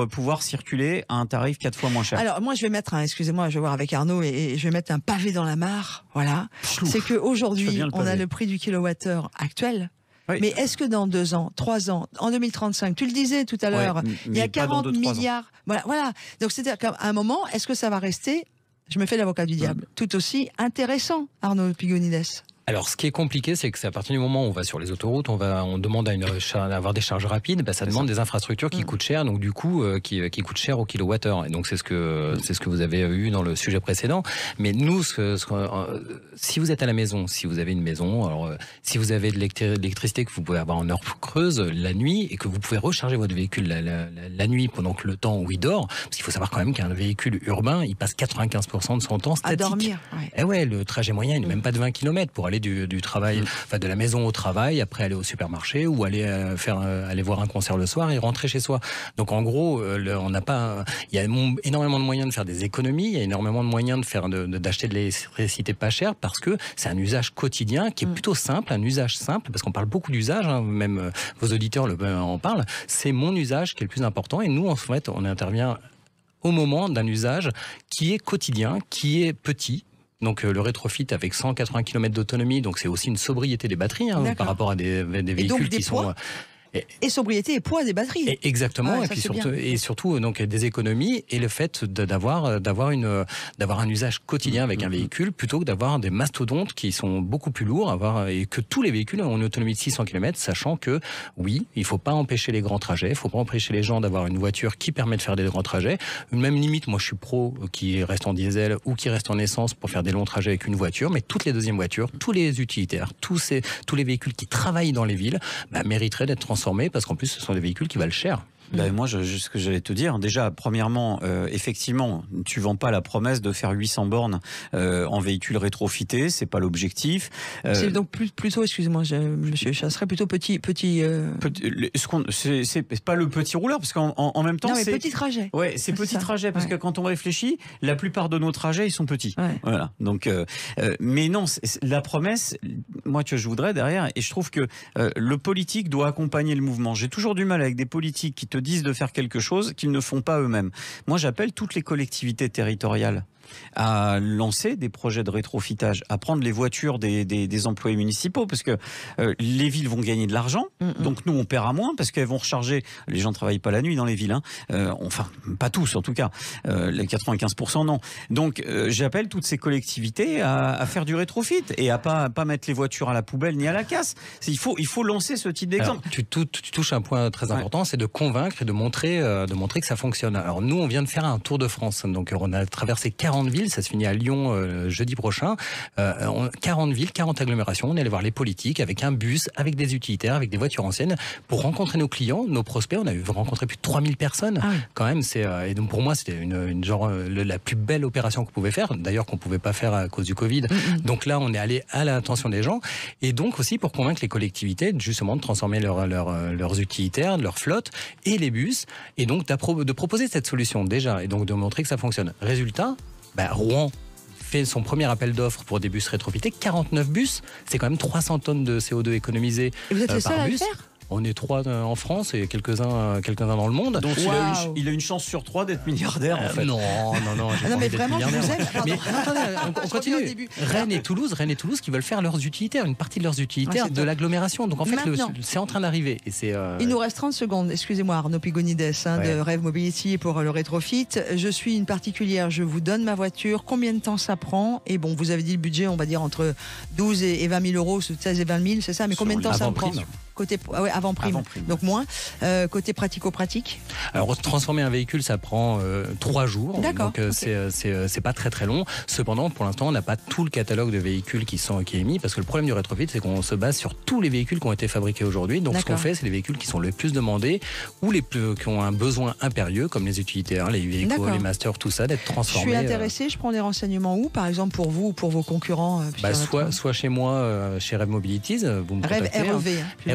Speaker 3: pouvoir circuler à un tarif 4 fois moins cher.
Speaker 2: Alors moi, je vais mettre excusez-moi, je vais voir avec Arnaud et je vais mettre un pavé dans la mare. Voilà. C'est qu'aujourd'hui, on a le prix du kilowattheure actuel. Oui. Mais est-ce que dans 2 ans, 3 ans, en 2035, tu le disais tout à l'heure, il y a 40 milliards. Voilà. Donc c'est-à-dire qu'à un moment, est-ce que ça va rester je me fais l'avocat du diable, tout aussi intéressant, Arnaud Pigonides.
Speaker 7: Alors, ce qui est compliqué, c'est que c'est à partir du moment où on va sur les autoroutes, on demande à avoir des charges rapides, ça demande des infrastructures qui coûtent cher, donc du coup, qui coûtent cher au kilowattheure. Et donc, c'est ce que vous avez eu dans le sujet précédent. Mais nous, si vous êtes à la maison, si vous avez une maison, alors, si vous avez de l'électricité que vous pouvez avoir en heure creuse la nuit et que vous pouvez recharger votre véhicule la nuit pendant que le temps où il dort, parce qu'il faut savoir quand même qu'un véhicule urbain, il passe 95% de son temps statique.
Speaker 2: À dormir.
Speaker 7: Et ouais, le trajet moyen, il n'est même pas de 20 km pour aller du travail, enfin de la maison au travail, après aller au supermarché ou aller aller voir un concert le soir et rentrer chez soi. Donc en gros, il y a énormément de moyens de faire des économies, il y a énormément de moyens d'acheter de l'électricité pas chère parce que c'est un usage quotidien qui est plutôt simple, un usage simple, parce qu'on parle beaucoup d'usage, même vos auditeurs en parlent. C'est mon usage qui est le plus important et nous en fait on intervient au moment d'un usage qui est quotidien, qui est petit. Donc le rétrofit avec 180 km d'autonomie, donc c'est aussi une sobriété des batteries par rapport à des véhicules qui sont...
Speaker 2: Et sobriété et poids des batteries.
Speaker 7: Exactement, ouais, et surtout donc des économies et le fait d'avoir un usage quotidien avec un véhicule plutôt que d'avoir des mastodontes qui sont beaucoup plus lourds, et que tous les véhicules ont une autonomie de 600 km, sachant que oui, il faut pas empêcher les grands trajets, il faut pas empêcher les gens d'avoir une voiture qui permet de faire des grands trajets. Même limite, moi je suis pro qui reste en diesel ou qui reste en essence pour faire des longs trajets avec une voiture, mais toutes les deuxièmes voitures, tous les utilitaires, tous les véhicules qui travaillent dans les villes mériteraient d'être transformés parce qu'en plus ce sont des véhicules qui valent cher.
Speaker 3: Moi, ce que j'allais te dire, déjà, premièrement, effectivement, tu vends pas la promesse de faire 800 bornes en véhicule rétrofité, c'est pas l'objectif.
Speaker 2: C'est donc plutôt, excusez-moi, monsieur Chasseret, plutôt petit.
Speaker 3: C'est pas le petit rouleur, parce qu'en même temps,
Speaker 2: non, mais petit trajet.
Speaker 3: Ouais, c'est petit trajet, parce que quand on réfléchit, la plupart de nos trajets, ils sont petits. Ouais. Voilà. Donc, mais non, la promesse, moi, que je voudrais derrière, et je trouve que le politique doit accompagner le mouvement. J'ai toujours du mal avec des politiques qui te disent de faire quelque chose qu'ils ne font pas eux-mêmes. Moi, j'appelle toutes les collectivités territoriales à lancer des projets de rétrofitage, à prendre les voitures des employés municipaux, parce que les villes vont gagner de l'argent, donc nous on paiera moins, parce qu'elles vont recharger, les gens ne travaillent pas la nuit dans les villes, enfin pas tous en tout cas, les 95% non. Donc j'appelle toutes ces collectivités à faire du rétrofit et à pas mettre les voitures à la poubelle ni à la casse. Il faut lancer ce type d'exemple.
Speaker 7: Tu touches un point très important, c'est de convaincre et de montrer que ça fonctionne. Alors nous on vient de faire un tour de France, donc on a traversé 40 villes, ça se finit à Lyon jeudi prochain. 40 villes, 40 agglomérations. On est allé voir les politiques avec un bus, avec des utilitaires, avec des voitures anciennes pour rencontrer nos clients, nos prospects. On a rencontré plus de 3000 personnes. Quand même, et donc pour moi, c'était la plus belle opération qu'on pouvait faire. D'ailleurs, qu'on pouvait pas faire à cause du Covid. Donc là, on est allé à l'attention des gens. Et donc aussi pour convaincre les collectivités justement de transformer leurs utilitaires, leur flotte et les bus. Et donc de proposer cette solution déjà. Et donc de montrer que ça fonctionne. Résultat, Rouen fait son premier appel d'offres pour des bus rétrofités. 49 bus, c'est quand même 300 tonnes de CO2 économisées par bus.
Speaker 2: Et vous êtes les seuls à le faire ?
Speaker 7: On est 3 en France et quelques-uns dans le monde.
Speaker 3: Donc il a une chance sur 3 d'être milliardaire en fait.
Speaker 7: Non,
Speaker 2: mais vraiment je vous aime.
Speaker 7: Mais attendez, on continue. Rennes et Toulouse qui veulent faire leurs utilitaires, une partie de leurs utilitaires de l'agglomération. Donc en fait c'est en train d'arriver. Et
Speaker 2: il nous reste 30 secondes. Excusez-moi Arnaud Pigonides de Rêve Mobility pour le rétrofit. Je suis une particulière, je vous donne ma voiture. Combien de temps ça prend ? Et bon, vous avez dit le budget, on va dire entre 12 et 20 000 euros, 16 et 20 000, c'est ça ? Mais combien de temps ça prend ? Côté avant prime, donc moins. Côté pratico-pratique.
Speaker 7: Alors transformer un véhicule, ça prend 3 jours.
Speaker 2: D'accord.
Speaker 7: Donc c'est pas très long. Cependant, pour l'instant, on n'a pas tout le catalogue de véhicules qui est émis, parce que le problème du rétrofit, c'est qu'on se base sur tous les véhicules qui ont été fabriqués aujourd'hui. Donc ce qu'on fait, c'est les véhicules qui sont les plus demandés ou qui ont un besoin impérieux, comme les utilitaires, les véhicules, les masters, tout ça, d'être transformés.
Speaker 2: Je suis intéressé. Je prends des renseignements où, par exemple, pour vous ou pour vos concurrents
Speaker 7: soit chez moi, chez Rêve Mobilities, vous me contactez.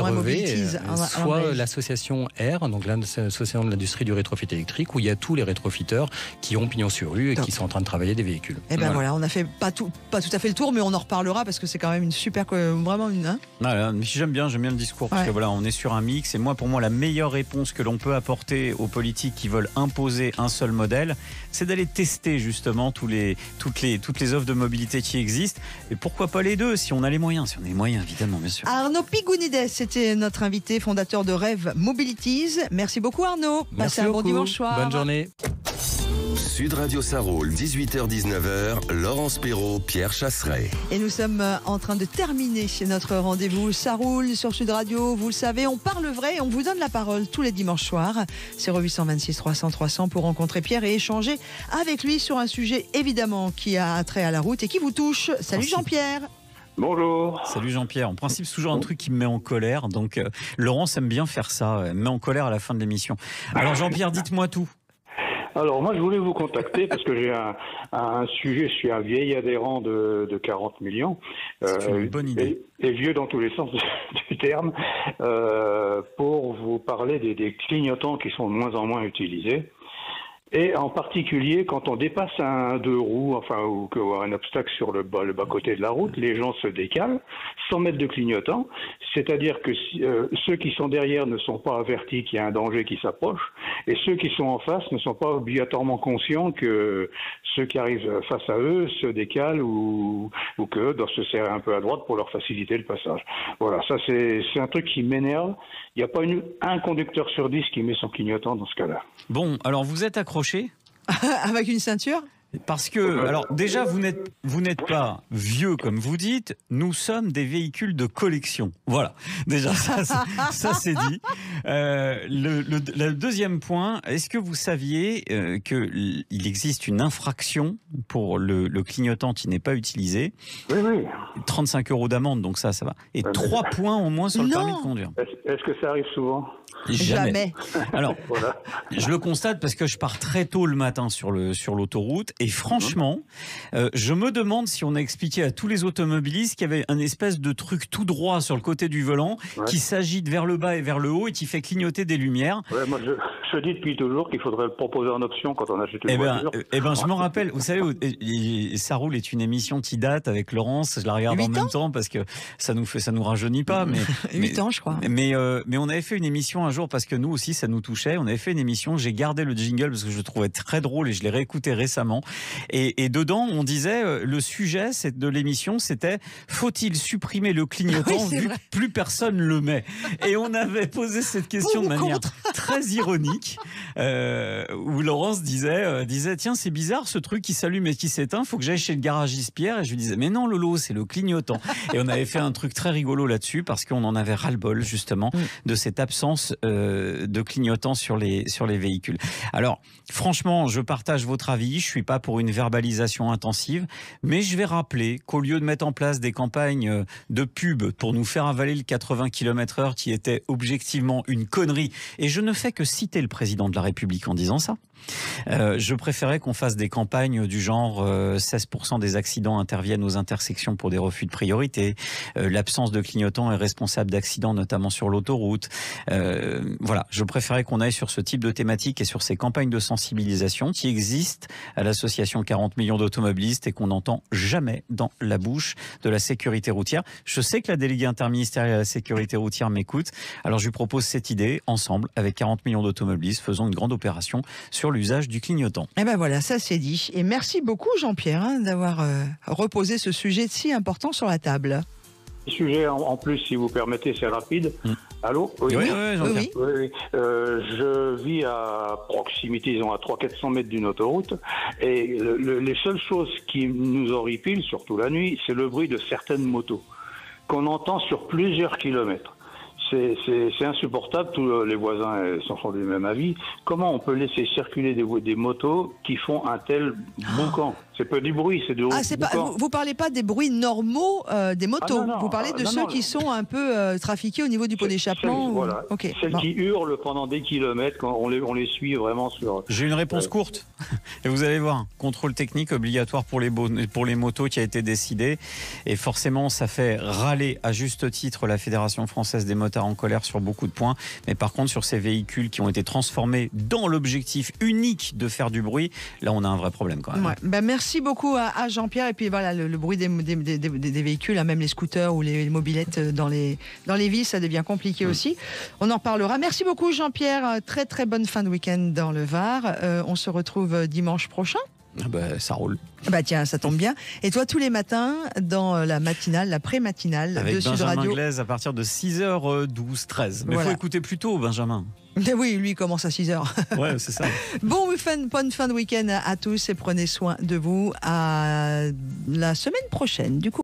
Speaker 2: REV,
Speaker 7: soit l'association R, donc l'association de l'industrie du rétrofit électrique, où il y a tous les rétrofiteurs qui ont pignon sur rue et qui sont en train de travailler des véhicules.
Speaker 2: Et voilà, on a fait pas tout à fait le tour, mais on en reparlera parce que c'est quand même une super, vraiment une.
Speaker 3: J'aime bien le discours parce que voilà, on est sur un mix et pour moi la meilleure réponse que l'on peut apporter aux politiques qui veulent imposer un seul modèle, c'est d'aller tester justement toutes les offres de mobilité qui existent et pourquoi pas les deux si on a les moyens, évidemment, bien sûr.
Speaker 2: Arnaud Pigonides, c'était notre invité, fondateur de Rêve Mobilities. Merci beaucoup Arnaud.
Speaker 7: Passez un bon
Speaker 2: dimanche soir.
Speaker 7: Bonne journée.
Speaker 1: Sud Radio Sarroul, 18h-19h, Laurence Perrault, Pierre Chasseret.
Speaker 2: Et nous sommes en train de terminer notre rendez-vous Sarroul sur Sud Radio. Vous le savez, on parle vrai et on vous donne la parole tous les dimanches soirs. 0826 300 300 pour rencontrer Pierre et échanger avec lui sur un sujet évidemment qui a trait à la route et qui vous touche. Salut Jean-Pierre.
Speaker 5: Bonjour.
Speaker 3: Salut Jean-Pierre. En principe, c'est toujours un truc qui me met en colère. Donc, Laurence aime bien faire ça. Elle me met en colère à la fin de l'émission. Alors, Jean-Pierre, dites-moi tout.
Speaker 10: Alors, moi, je voulais vous contacter parce que j'ai un sujet. Je suis un vieil adhérent de 40 millions.
Speaker 3: C'est une bonne idée.
Speaker 10: Et vieux dans tous les sens du terme. Pour vous parler des clignotants qui sont de moins en moins utilisés. Et en particulier, quand on dépasse un deux roues, ou un obstacle sur le bas-côté de la route, les gens se décalent sans mettre de clignotant. C'est-à-dire que ceux qui sont derrière ne sont pas avertis qu'il y a un danger qui s'approche, et ceux qui sont en face ne sont pas obligatoirement conscients que ceux qui arrivent face à eux se décalent ou que doivent se serrer un peu à droite pour leur faciliter le passage. Voilà, ça c'est un truc qui m'énerve. Il n'y a pas un conducteur sur 10 qui met son clignotant dans ce cas-là.
Speaker 3: Bon, alors vous êtes accroché
Speaker 2: avec une ceinture?
Speaker 3: Parce que, alors déjà, vous n'êtes pas vieux comme vous dites, nous sommes des véhicules de collection. Voilà, déjà, ça c'est dit. Le deuxième point, est-ce que vous saviez qu'il existe une infraction pour le clignotant qui n'est pas utilisé?
Speaker 10: Oui.
Speaker 3: 35 € d'amende, donc ça va. Et 3 points au moins sur le permis de conduire.
Speaker 10: Est-ce que ça arrive souvent?
Speaker 3: Jamais. Alors,
Speaker 10: voilà.
Speaker 3: Je le constate parce que je pars très tôt le matin sur l'autoroute et franchement, je me demande si on a expliqué à tous les automobilistes qu'il y avait un espèce de truc tout droit sur le côté du volant qui s'agite vers le bas et vers le haut et qui fait clignoter des lumières.
Speaker 10: Ouais, moi je dis depuis toujours qu'il faudrait le proposer en option quand on achète une voiture.
Speaker 3: Je me rappelle, vous savez, Sarroul est une émission qui date avec Laurence, je la regarde en même temps parce que ça nous rajeunit pas. Mais
Speaker 2: 8 ans je crois.
Speaker 3: Mais on avait fait une émission un jour parce que nous aussi ça nous touchait. On avait fait une émission, j'ai gardé le jingle parce que je le trouvais très drôle et je l'ai réécouté récemment. Et dedans, on disait, le sujet de l'émission, c'était « Faut-il supprimer le clignotant vu que plus personne le met ?» Et on avait posé cette question de manière très ironique, où Laurence disait « Tiens, c'est bizarre ce truc qui s'allume et qui s'éteint, faut que j'aille chez le garagiste Pierre. » Et je lui disais « Mais non Lolo, c'est le clignotant. » Et on avait fait un truc très rigolo là-dessus parce qu'on en avait ras-le-bol justement de cette absence de clignotant sur les véhicules. Alors, franchement, je partage votre avis, je suis pas pour une verbalisation intensive, mais je vais rappeler qu'au lieu de mettre en place des campagnes de pub pour nous faire avaler le 80 km/h qui était objectivement une connerie, et je ne fais que citer le président de la République en disant ça, je préférais qu'on fasse des campagnes du genre 16% des accidents interviennent aux intersections pour des refus de priorité, l'absence de clignotant est responsable d'accidents notamment sur l'autoroute. Voilà, je préférais qu'on aille sur ce type de thématique et sur ces campagnes de sensibilisation qui existent à l'association 40 millions d'automobilistes et qu'on n'entend jamais dans la bouche de la sécurité routière. Je sais que la déléguée interministérielle à la sécurité routière m'écoute, alors je lui propose cette idée, ensemble, avec 40 millions d'automobilistes, faisons une grande opération sur l'usage du clignotant.
Speaker 2: Et ben voilà, ça c'est dit. Et merci beaucoup Jean-Pierre d'avoir reposé ce sujet si important sur la table.
Speaker 10: Sujet en plus, si vous permettez, c'est rapide. Allô?
Speaker 3: Oui.
Speaker 10: Je vis à proximité, disons à 300-400 mètres d'une autoroute, et les seules choses qui nous horripilent, surtout la nuit, c'est le bruit de certaines motos qu'on entend sur plusieurs kilomètres. C'est insupportable, tous les voisins s'en font du même avis. Comment on peut laisser circuler des motos qui font un tel boucan? C'est pas du bruit, c'est du boucan.
Speaker 2: Vous parlez pas des bruits normaux des motos, vous parlez de ceux qui sont un peu trafiqués au niveau du pot d'échappement.
Speaker 10: Voilà. Celles qui hurlent pendant des kilomètres, quand on les suit vraiment sur...
Speaker 3: J'ai une réponse courte, et vous allez voir, contrôle technique obligatoire pour les motos qui a été décidé, et forcément ça fait râler à juste titre la Fédération française des motards en colère sur beaucoup de points, mais par contre sur ces véhicules qui ont été transformés dans l'objectif unique de faire du bruit, là on a un vrai problème quand même.
Speaker 2: Ouais. Merci beaucoup à Jean-Pierre, et puis voilà, le bruit des véhicules, même les scooters ou les mobylettes dans les villes, ça devient compliqué aussi. On en parlera. Merci beaucoup Jean-Pierre, très très bonne fin de week-end dans le Var. On se retrouve dimanche prochain.
Speaker 3: Ça roule.
Speaker 2: Tiens, ça tombe bien. Et toi, tous les matins, dans la matinale, la pré-matinale
Speaker 3: avec
Speaker 2: de Sud
Speaker 3: Benjamin
Speaker 2: Radio.
Speaker 3: Glaise à partir de 6h12, 13. Mais il faut écouter plus tôt, Benjamin.
Speaker 2: Oui, lui, il commence à 6h.
Speaker 3: Ouais, c'est ça.
Speaker 2: Bonne fin de week-end à tous et prenez soin de vous. À la semaine prochaine, du coup.